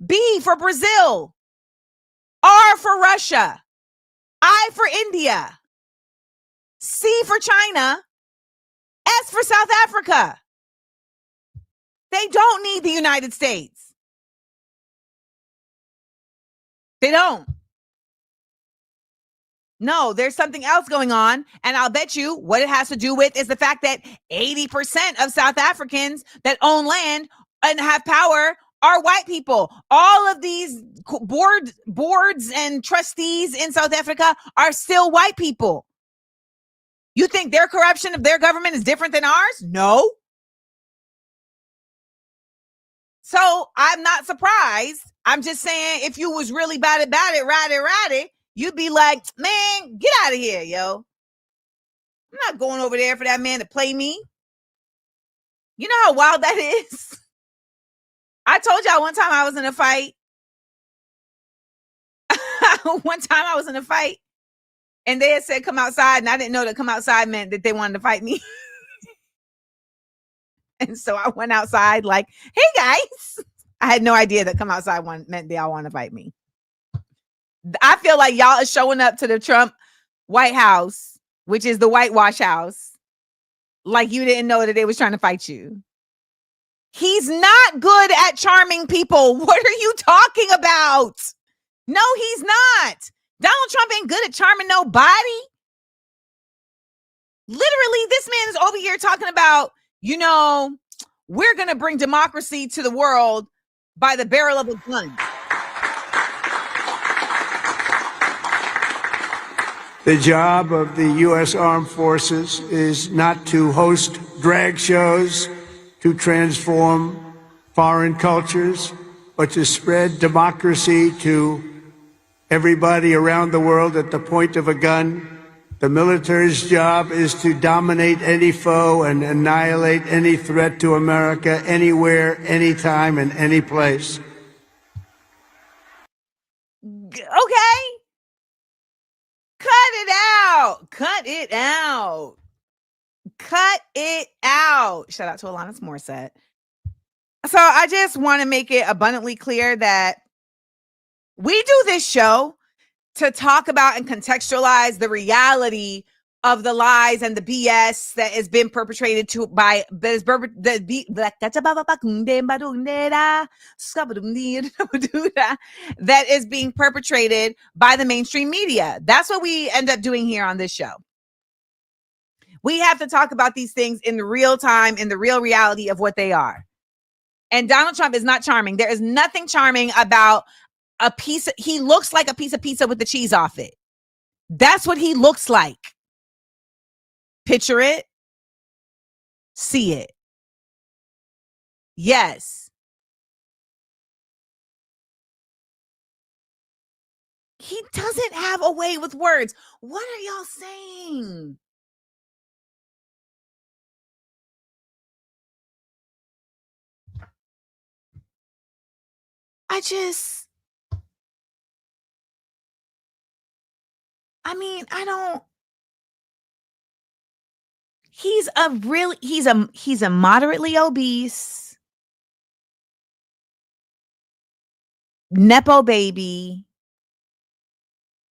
C: B for Brazil. R for Russia. I for India. C for China. S for South Africa. They don't need the United States. They don't. No, there's something else going on. And I'll bet you what it has to do with is the fact that 80% of South Africans that own land and have power are white people. All of these boards and trustees in South Africa are still white people. You think their corruption of their government is different than ours? No. So I'm not surprised. I'm just saying, if you was really bad about it, ratty, you'd be like, man, get out of here, yo. I'm not going over there for that man to play me. You know how wild that is? I told y'all one time I was in a fight. One time I was in a fight, and they had said come outside, and I didn't know that come outside meant that they wanted to fight me. And so I went outside like, hey, guys. I had no idea that come outside meant they all want to fight me. I feel like y'all are showing up to the Trump White House, which is the whitewash house, like you didn't know that they was trying to fight you. He's not good at charming people. What are you talking about? No, he's not. Donald Trump ain't good at charming nobody. Literally, this man is over here talking about, you know, we're going to bring democracy to the world by the barrel of a gun.
H: The job of the U.S. Armed Forces is not to host drag shows, to transform foreign cultures, but to spread democracy to everybody around the world at the point of a gun. The military's job is to dominate any foe and annihilate any threat to America anywhere, anytime, and any place.
C: Okay. Cut it out. Cut it out. Cut it out. Shout out to Alanis Morissette. So I just want to make it abundantly clear that we do this show to talk about and contextualize the reality of the lies and the BS that has been perpetrated that is being perpetrated by the mainstream media. That's what we end up doing here on this show. We have to talk about these things in the real time, in the real reality of what they are. And Donald Trump is not charming. There is nothing charming about he looks like a piece of pizza with the cheese off it. That's what he looks like. Picture it. See it. Yes. He doesn't have a way with words. What are y'all saying? He's a moderately obese Nepo baby.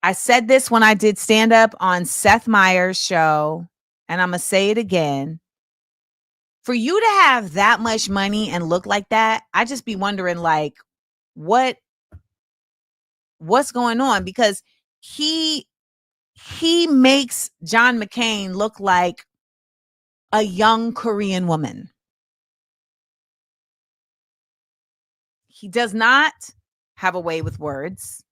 C: I said this when I did stand up on Seth Meyers' show, and I'm going to say it again. For you to have that much money and look like that, I just be wondering, like, what's going on? Because he makes John McCain look like a young Korean woman. He does not have a way with words.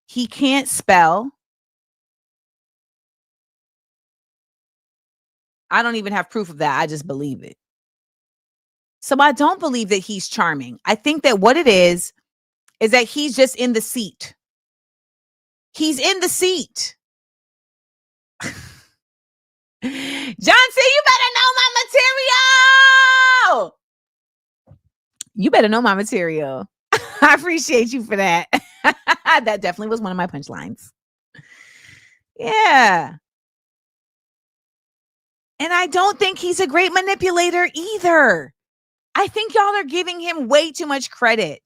C: He can't spell. I don't even have proof of that. I just believe it. So I don't believe that he's charming. I think that what it is that he's just in the seat. He's in the seat. John said, you better know my material. You better know my material. I appreciate you for that. That definitely was one of my punchlines. Yeah. And I don't think he's a great manipulator either. I think y'all are giving him way too much credit.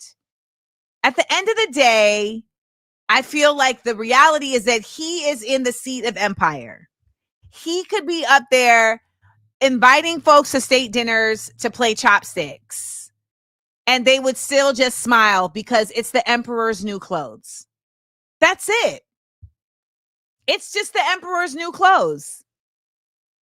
C: At the end of the day, I feel like the reality is that he is in the seat of empire. He could be up there inviting folks to state dinners to play chopsticks, and they would still just smile because it's the emperor's new clothes. That's it. It's just the emperor's new clothes.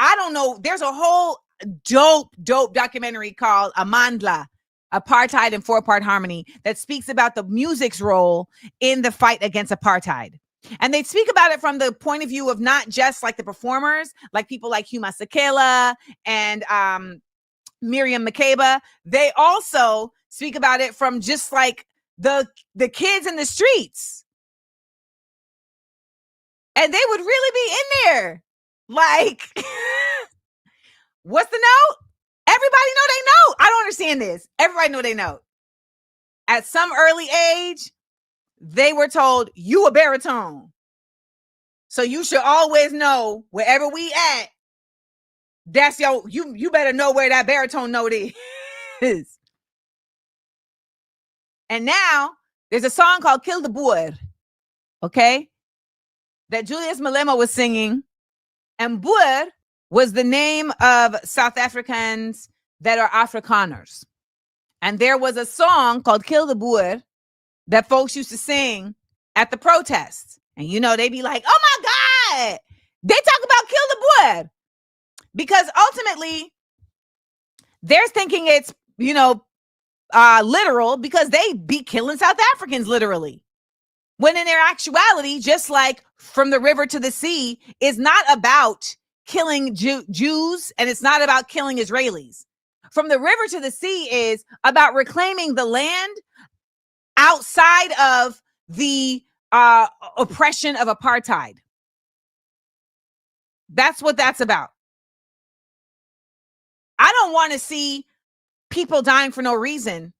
C: I don't know. There's a whole dope documentary called AmandaLand, Apartheid in 4-Part Harmony, that speaks about the music's role in the fight against apartheid. And they speak about it from the point of view of not just like the performers, like people like Hugh Masekela and Miriam Makeba. They also speak about it from just like the kids in the streets. And they would really be in there. Like, what's the note? Everybody know they note. I don't understand this. Everybody know they note. At some early age, they were told, you a baritone. So you should always know wherever we at, that's you better know where that baritone note is. And now there's a song called Kill the Boer, okay? That Julius Malema was singing. And Boer was the name of South Africans that are Afrikaners. And there was a song called Kill the Boer that folks used to sing at the protests. And you know, they be like, oh my God, they talk about Kill the Boer. Because ultimately, they're thinking it's, you know, literal because they be killing South Africans literally. When in their actuality, just like From the River to the Sea is not about killing Jews and it's not about killing Israelis. From the River to the Sea is about reclaiming the land outside of the oppression of apartheid. That's what that's about. I don't want to see people dying for no reason.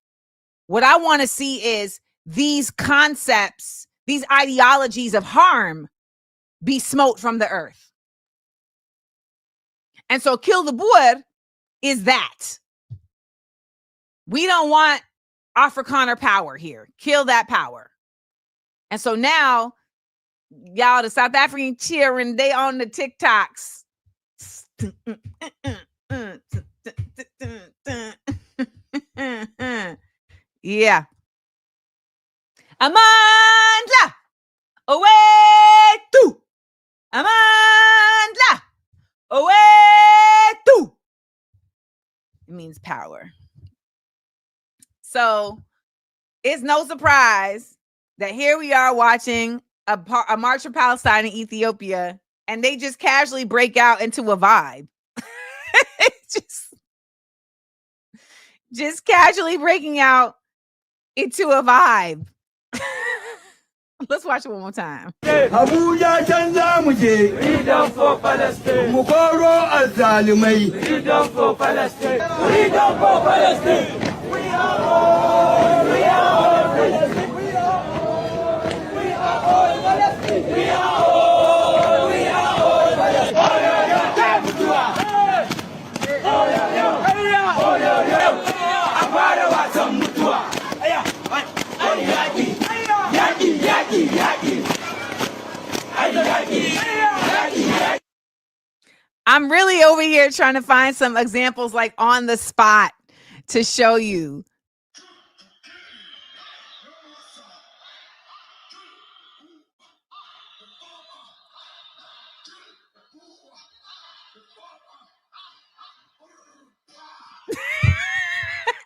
C: What I want to see is these concepts, these ideologies of harm be smote from the earth. And so Kill the Boer is that. We don't want Afrikaner power here. Kill that power. And so now, y'all, the South African cheering, they on the TikToks. Yeah. Amanda, away to. Amanda, away to. It means power. So it's no surprise that here we are watching a March for Palestine in Ethiopia, and they just casually break out into a vibe. just casually breaking out into a vibe. Let's watch it one more time.
I: Abuja canza muje. Freedom for Palestine. Mukoro azalimai. Freedom for Palestine. Freedom for Palestine. We are all. We are all Palestine. We are all. We are all Palestine. We are all. We are all Palestine. Oh yeah, yeah. Oh yeah, yeah. Oh yeah, yeah. Abara wasan mutuwa. Aya. Yaki. Yaki. Yaki.
C: I'm really over here trying to find some examples like on the spot to show you.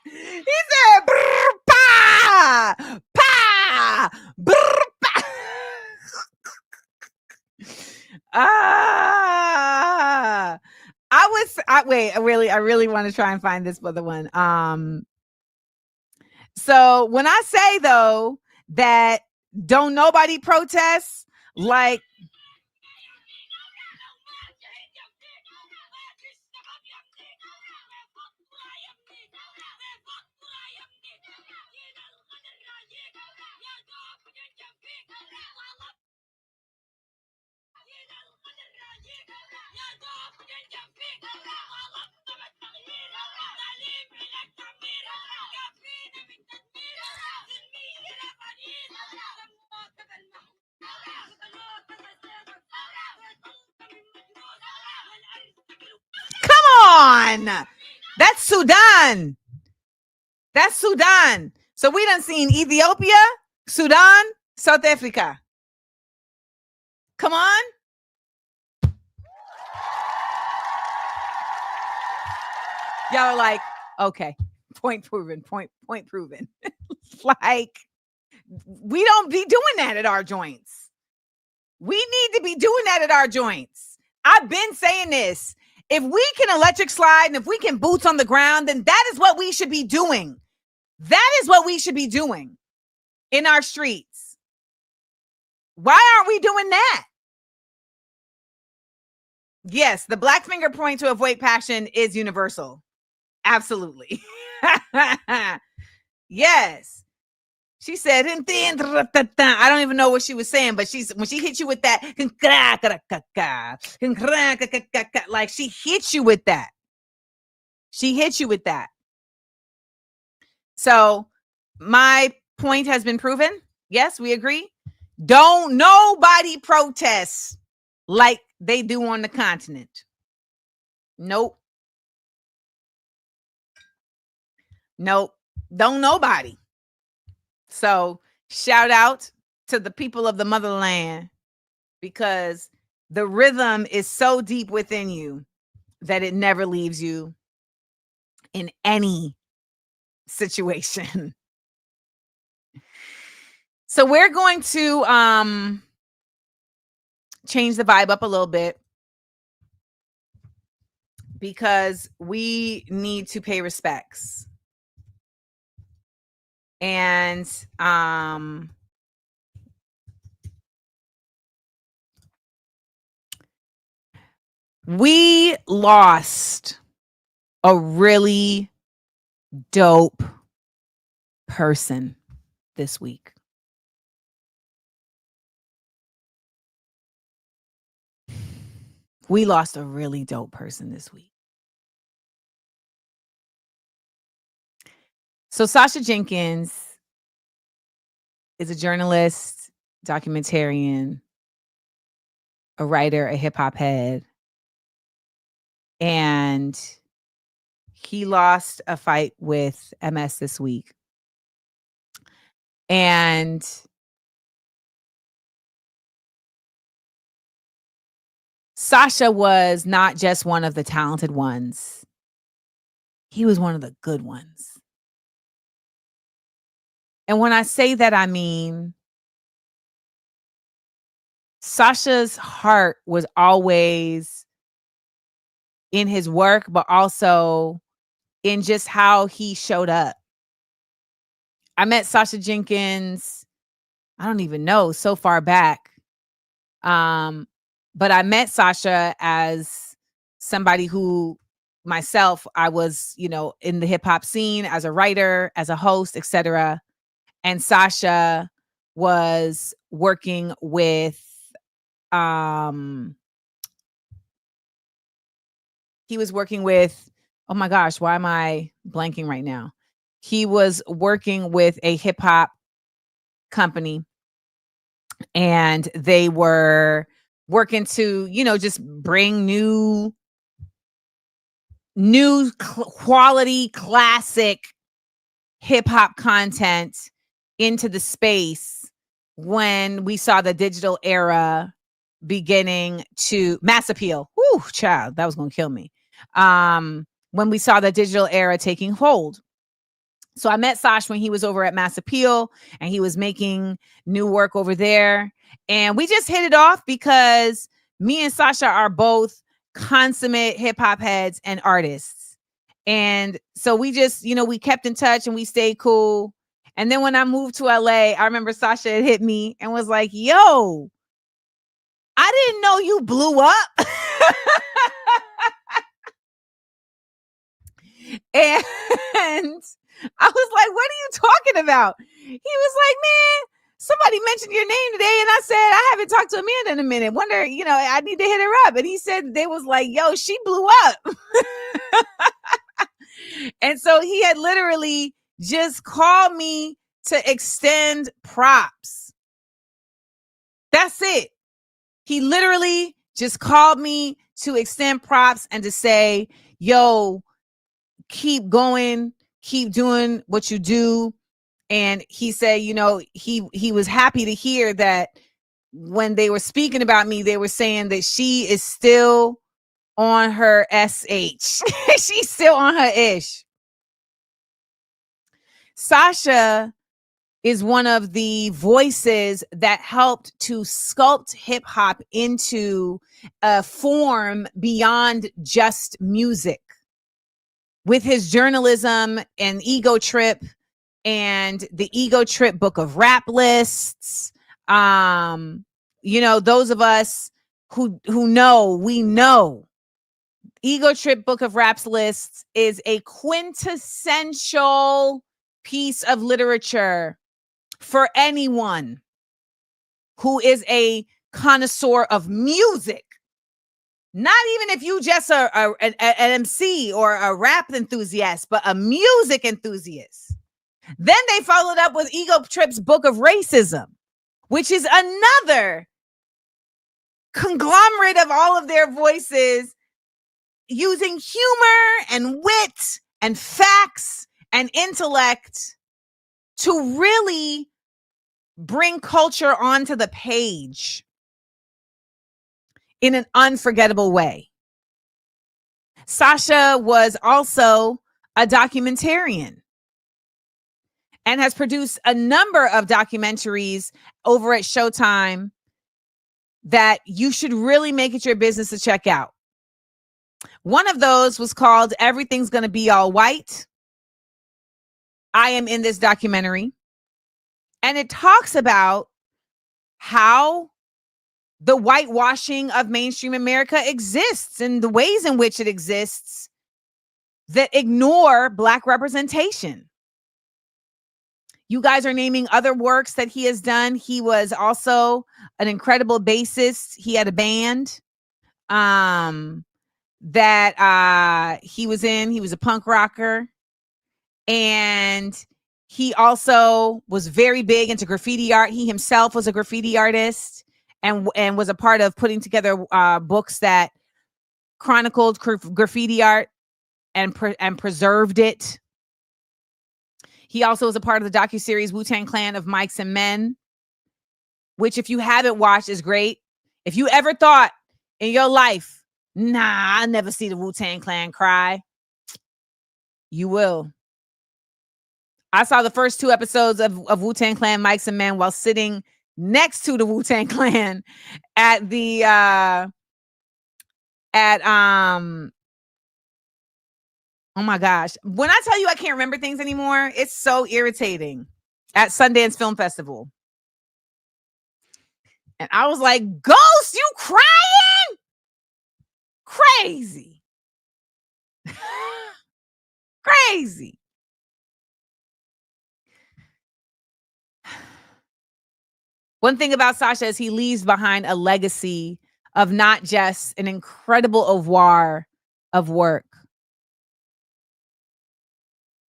C: He said, brr, pa, pa, brr, pa. I really want to try and find this other one. So when I say though that don't nobody protest, like on. That's Sudan. That's Sudan. So we done seen Ethiopia, Sudan, South Africa. Come on. Y'all are like, okay, point proven, point proven. Like, we don't be doing that at our joints. We need to be doing that at our joints. I've been saying this. If we can electric slide and if we can boots on the ground, then that is what we should be doing. That is what we should be doing in our streets. Why aren't we doing that? Yes, the black finger point to avoid passion is universal. Absolutely. Yes. She said, I don't even know what she was saying, but when she hit you with that, like she hit you with that. She hit you with that. So my point has been proven. Yes, we agree. Don't nobody protest like they do on the continent. Nope. Nope. Don't nobody. So shout out to the people of the motherland, because the rhythm is so deep within you that it never leaves you in any situation. So we're going to change the vibe up a little bit, because we need to pay respects. And we lost a really dope person this week. We lost a really dope person this week. So Sacha Jenkins is a journalist, documentarian, a writer, a hip hop head. And he lost a fight with MS this week. And Sasha was not just one of the talented ones. He was one of the good ones. And when I say that, I mean, Sasha's heart was always in his work, but also in just how he showed up. I met Sacha Jenkins, I don't even know, so far back. But I met Sasha as somebody who, myself, I was, in the hip hop scene as a writer, as a host, etc. And Sasha was working with, oh my gosh, why am I blanking right now? He was working with a hip hop company, and they were working to, just bring new quality, classic hip hop content into the space when we saw the digital era beginning to mass appeal. Whew, child, that was going to kill me. When we saw the digital era taking hold. So I met Sash when he was over at Mass Appeal, and he was making new work over there. And we just hit it off because me and Sasha are both consummate hip hop heads and artists. And so we just, we kept in touch and we stayed cool. And then when I moved to LA, I remember Sasha had hit me and was like, yo, I didn't know you blew up. And I was like, what are you talking about? He was like, man, somebody mentioned your name today. And I said, I haven't talked to Amanda in a minute. Wonder, I need to hit her up. And he said, they was like, yo, she blew up. And so he had literally just called me to extend props. That's it. He literally just called me to extend props and to say, yo, keep going, keep doing what you do. And he said, he was happy to hear that when they were speaking about me, they were saying that she is still on her SH. She's still on her ish. Sasha is one of the voices that helped to sculpt hip hop into a form beyond just music. With his journalism and Ego Trip and the Ego Trip book of rap lists, those of us who know, we know Ego Trip book of raps lists is a quintessential piece of literature for anyone who is a connoisseur of music. Not even if you just are an MC or a rap enthusiast, but a music enthusiast. Then they followed up with Ego Trip's Book of Racism, which is another conglomerate of all of their voices using humor and wit and facts and intellect to really bring culture onto the page in an unforgettable way. Sasha was also a documentarian and has produced a number of documentaries over at Showtime that you should really make it your business to check out. One of those was called Everything's Gonna Be All White. I am in this documentary. And it talks about how the whitewashing of mainstream America exists and the ways in which it exists that ignore Black representation. You guys are naming other works that he has done. He was also an incredible bassist. He had a band that he was in. He was a punk rocker. And he also was very big into graffiti art. He himself was a graffiti artist and was a part of putting together books that chronicled graffiti art and preserved it. He also was a part of the docuseries Wu-Tang Clan of Mics and Men, which if you haven't watched is great. If you ever thought in your life, nah, I'll never see the Wu-Tang Clan cry, you will. I saw the first 2 episodes of Wu-Tang Clan Mics and Men while sitting next to the Wu-Tang Clan at the oh my gosh. When I tell you I can't remember things anymore, it's so irritating. At Sundance Film Festival. And I was like, Ghost, you crying? Crazy. Crazy. One thing about Sasha is he leaves behind a legacy of not just an incredible oeuvre of work,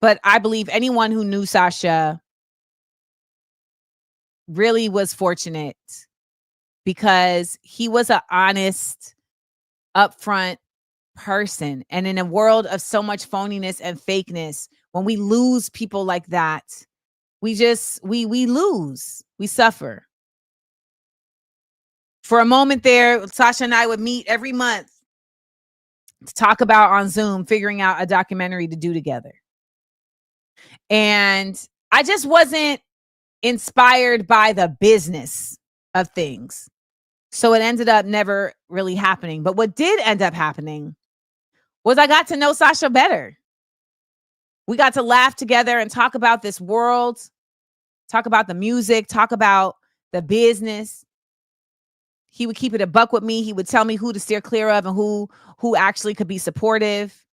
C: but I believe anyone who knew Sasha really was fortunate because he was an honest, upfront person. And in a world of so much phoniness and fakeness, when we lose people like that, we lose, we suffer. For a moment there, Sasha and I would meet every month to talk about on Zoom, figuring out a documentary to do together. And I just wasn't inspired by the business of things. So it ended up never really happening. But what did end up happening was I got to know Sasha better. We got to laugh together and talk about this world, talk about the music, talk about the business. He would keep it a buck with me. He would tell me who to steer clear of and who actually could be supportive.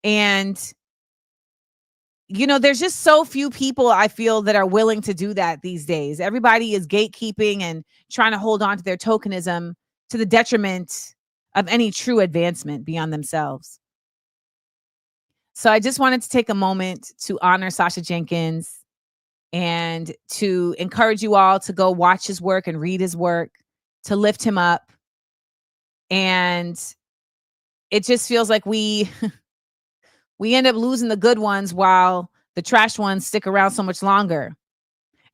C: And, you know, there's just so few people I feel that are willing to do that these days. Everybody is gatekeeping and trying to hold on to their tokenism to the detriment of any true advancement beyond themselves. So I just wanted to take a moment to honor Sacha Jenkins and to encourage you all to go watch his work and read his work, to lift him up. And it just feels like we end up losing the good ones while the trash ones stick around so much longer.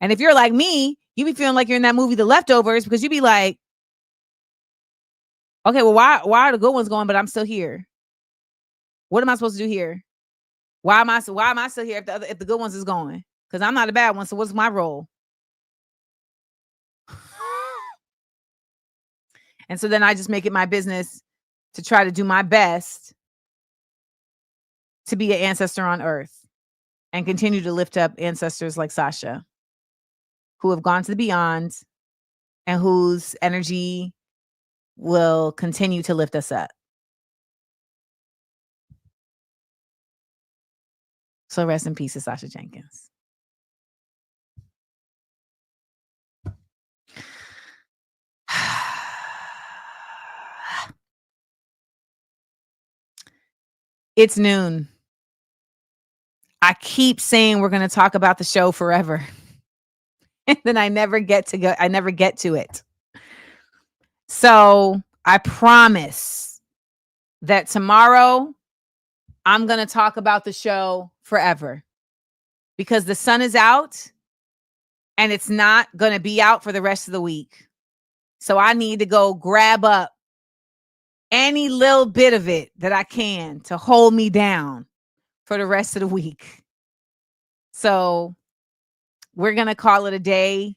C: And if you're like me, you be feeling like you're in that movie, The Leftovers, because you be like, Okay, well, why are the good ones going, but I'm still here? What am I supposed to do here? Why am I still here if the good ones is going? Because I'm not a bad one. So what's my role? And so then I just make it my business to try to do my best to be an ancestor on earth and continue to lift up ancestors like Sasha, who have gone to the beyond and whose energy will continue to lift us up. So rest in peace to Sacha Jenkins. It's noon. I keep saying we're going to talk about the show forever. And then I never get to it. So I promise that tomorrow I'm going to talk about the show forever because the sun is out and it's not going to be out for the rest of the week. So I need to go grab up any little bit of it that I can to hold me down for the rest of the week. So we're going to call it a day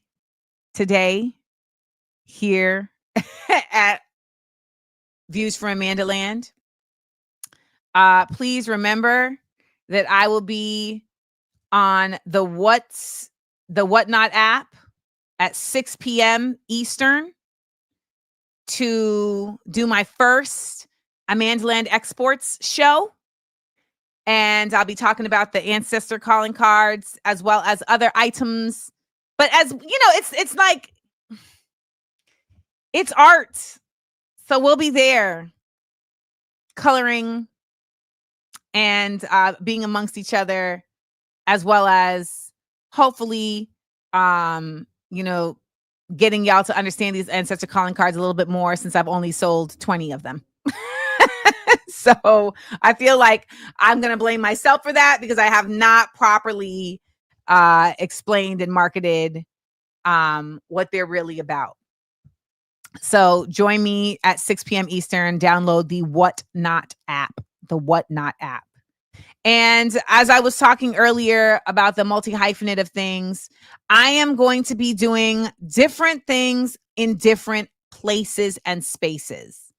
C: today here at Views from AmandaLand. Please remember that I will be on the Whatnot app at 6 p.m. Eastern to do my first AmandaLand Exports show. And I'll be talking about the Ancestor calling cards as well as other items. But as you know, it's like it's art. So we'll be there coloring and being amongst each other, as well as hopefully getting y'all to understand these ancestor calling cards a little bit more, since I've only sold 20 of them. So I feel like I'm going to blame myself for that because I have not properly explained and marketed what they're really about. So join me at 6 p.m. Eastern. Download the Whatnot app. The Whatnot app. And as I was talking earlier about the multi-hyphenate of things, I am going to be doing different things in different places and spaces.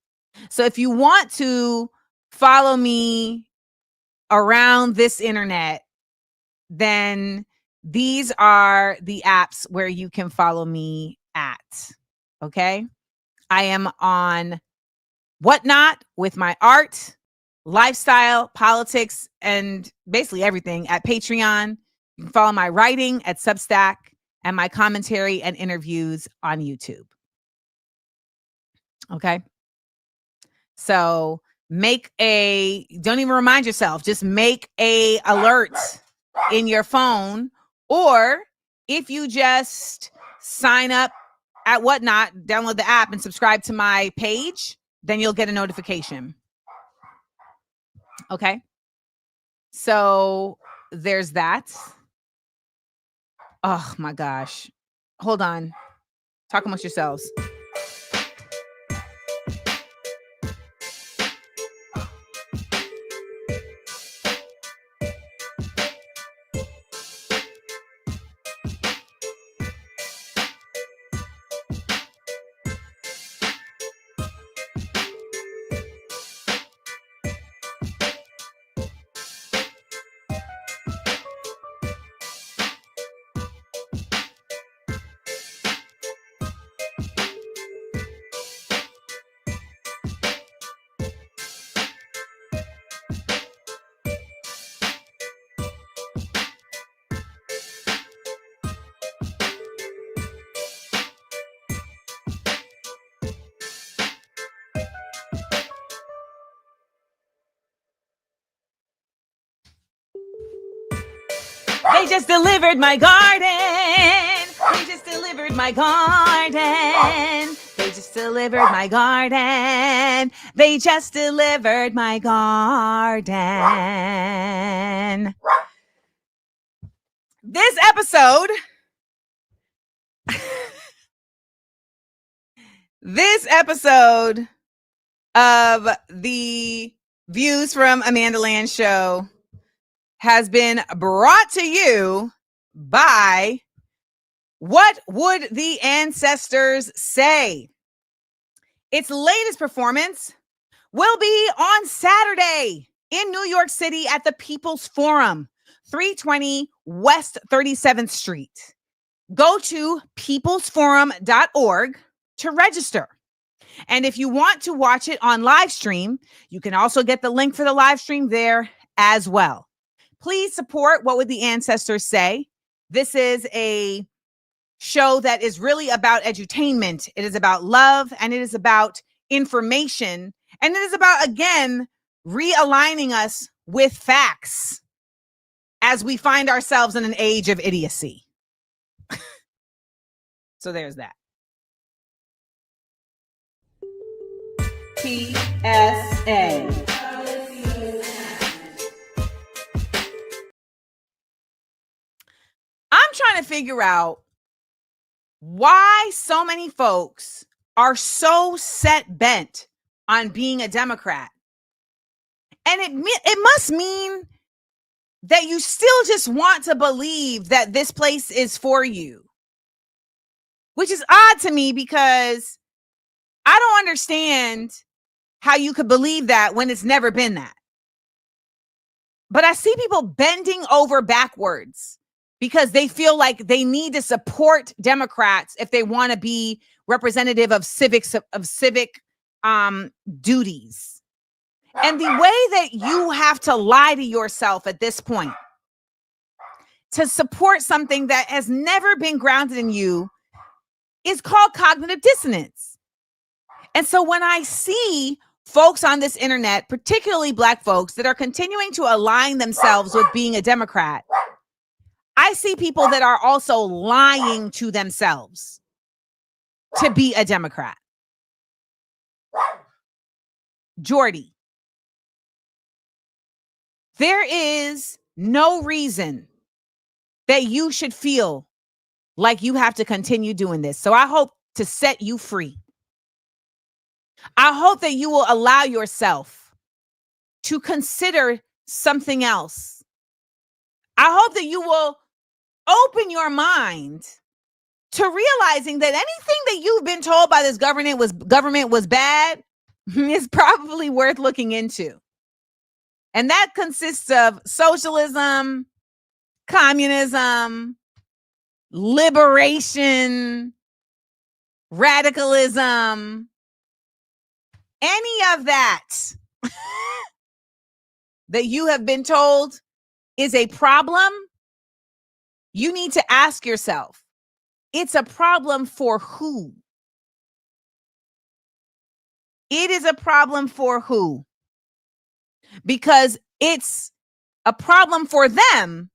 C: So if you want to follow me around this internet, then these are the apps where you can follow me at. Okay? I am on Whatnot with my art, lifestyle, politics, and basically everything at Patreon. You can follow my writing at Substack and my commentary and interviews on YouTube. Okay? So don't even remind yourself, just make a alert in your phone, or if you just sign up at Whatnot, download the app and subscribe to my page, then you'll get a notification. Okay. So there's that. Oh my gosh. Hold on. Talk amongst yourselves. They just delivered my garden. They just delivered my garden. They just delivered my garden. They just delivered my garden. This episode of the Views from AmandaLand show has been brought to you by What Would the Ancestors Say? Its latest performance will be on Saturday in New York City at the People's Forum, 320 West 37th Street. Go to peoplesforum.org to register. And if you want to watch it on live stream, you can also get the link for the live stream there as well. Please support What Would the Ancestors Say? This is a show that is really about edutainment. It is about love, and it is about information, and it is about, again, realigning us with facts as we find ourselves in an age of idiocy. So there's that. PSA. I'm trying to figure out why so many folks are so set bent on being a Democrat. And it must mean that you still just want to believe that this place is for you, which is odd to me because I don't understand how you could believe that when it's never been that. But I see people bending over backwards because they feel like they need to support Democrats if they want to be representative of civic duties. And the way that you have to lie to yourself at this point to support something that has never been grounded in you is called cognitive dissonance. And so when I see folks on this internet, particularly Black folks, that are continuing to align themselves with being a Democrat, I see people that are also lying to themselves to be a Democrat. Jordy, there is no reason that you should feel like you have to continue doing this. So I hope to set you free. I hope that you will allow yourself to consider something else. I hope that you will open your mind to realizing that anything that you've been told by this government was bad is probably worth looking into. And that consists of socialism, communism, liberation, radicalism, any of that that you have been told is a problem. You need to ask yourself, it's a problem for who? It is a problem for who? Because it's a problem for them,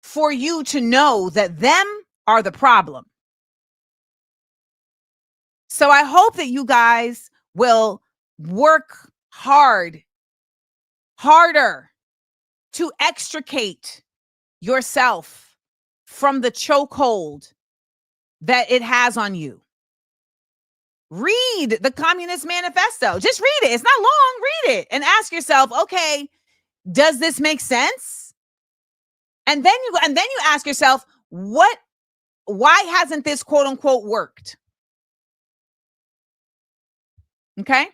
C: for you to know that them are the problem. So I hope that you guys will work harder to extricate yourself from the chokehold that it has on you. Read the Communist Manifesto. Just read it. It's not long. Read it and ask yourself, okay, does this make sense? And then you ask yourself, why hasn't this quote unquote worked? Okay?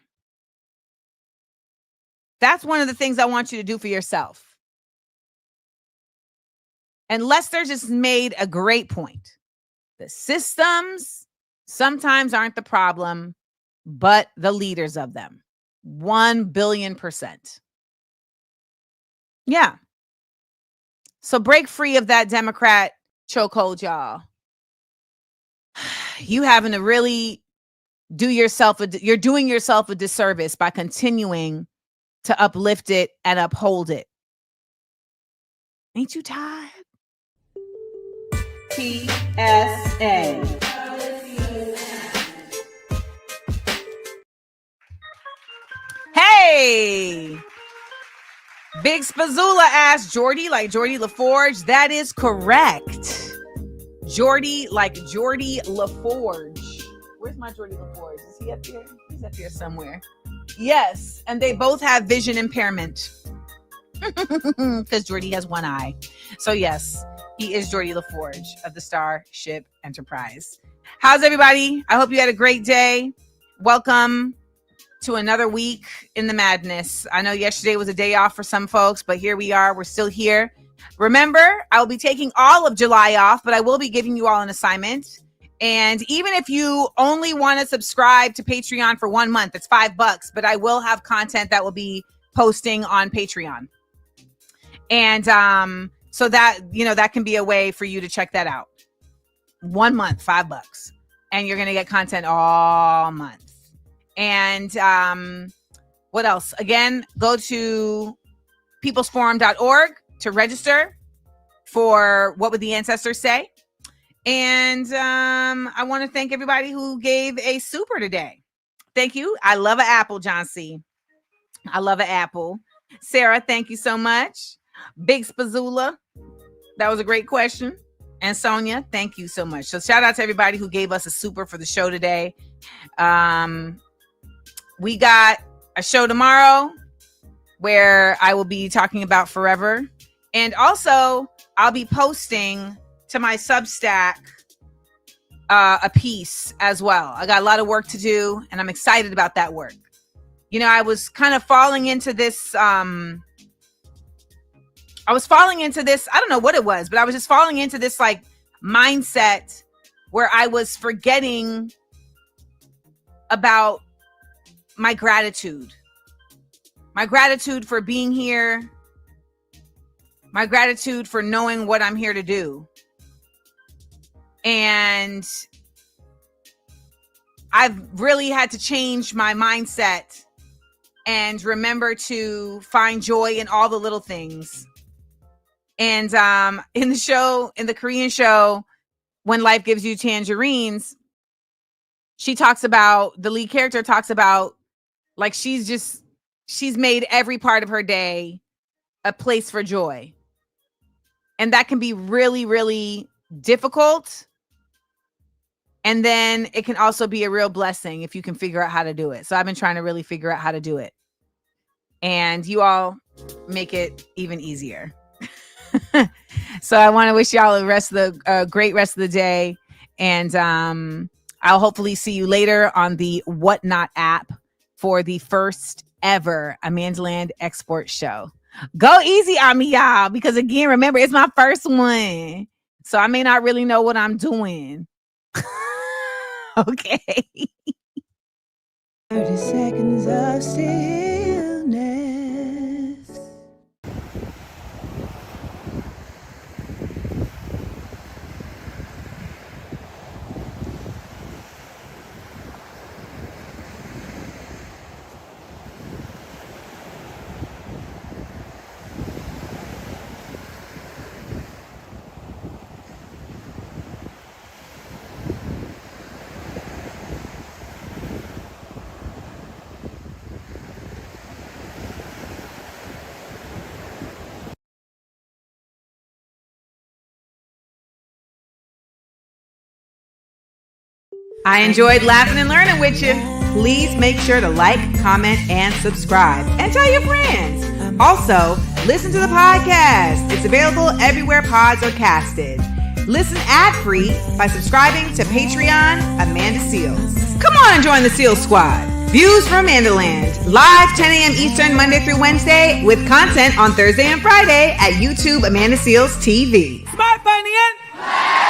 C: That's one of the things I want you to do for yourself. And Lester just made a great point. The systems sometimes aren't the problem, but the leaders of them. 1,000,000,000%. Yeah. So break free of that Democrat chokehold, y'all. You having to really you're doing yourself a disservice by continuing to uplift it and uphold it. Ain't you tired? PSA. Hey! Big Spazula asked Jordy like Jordy LaForge. That is correct. Jordy like Jordy LaForge. Where's my Jordy LaForge? Is he up here? He's up here somewhere. Yes, and they both have vision impairment. Because Geordie has one eye. So yes, he is Geordie LaForge of the Starship Enterprise. How's everybody? I hope you had a great day. Welcome to another week in the madness. I know yesterday was a day off for some folks, but here we are. We're still here. Remember, I will be taking all of July off, but I will be giving you all an assignment. And even if you only want to subscribe to Patreon for 1 month, it's $5, but I will have content that will be posting on Patreon. And so that, you know, that can be a way for you to check that out. 1 month, $5. And you're going to get content all month. And what else? Again, go to peoplesforum.org to register for What Would the Ancestors Say? And I want to thank everybody who gave a super today. Thank you. I love an apple, John C. I love an apple. Sarah, thank you so much. Big Spazula, that was a great question. And Sonia, thank you so much. So shout out to everybody who gave us a super for the show today. We got a show tomorrow where I will be talking about forever. And also, I'll be posting to my Substack a piece as well. I got a lot of work to do, and I'm excited about that work. You know, I was kind of falling into this... I don't know what it was, but I was just falling into this like mindset where I was forgetting about my gratitude for being here, my gratitude for knowing what I'm here to do. And I've really had to change my mindset and remember to find joy in all the little things. And in the Korean show, When Life Gives You Tangerines, the lead character talks about like she's made every part of her day a place for joy. And that can be really, really difficult. And then it can also be a real blessing if you can figure out how to do it. So I've been trying to really figure out how to do it. And you all make it even easier. So I want to wish y'all a great rest of the day. And I'll hopefully see you later on the Whatnot app for the first ever AmandaLand export show. Go easy on me, y'all, because again, remember, it's my first one. So I may not really know what I'm doing. Okay. 30 seconds of stillness. I enjoyed laughing and learning with you. Please make sure to like, comment, and subscribe. And tell your friends. Also, listen to the podcast. It's available everywhere pods are casted. Listen ad-free by subscribing to Patreon Amanda Seals. Come on and join the Seal Squad. Views from AmandaLand. Live 10 a.m. Eastern, Monday through Wednesday, with content on Thursday and Friday at YouTube Amanda Seals TV.
B: Smart, funny, and...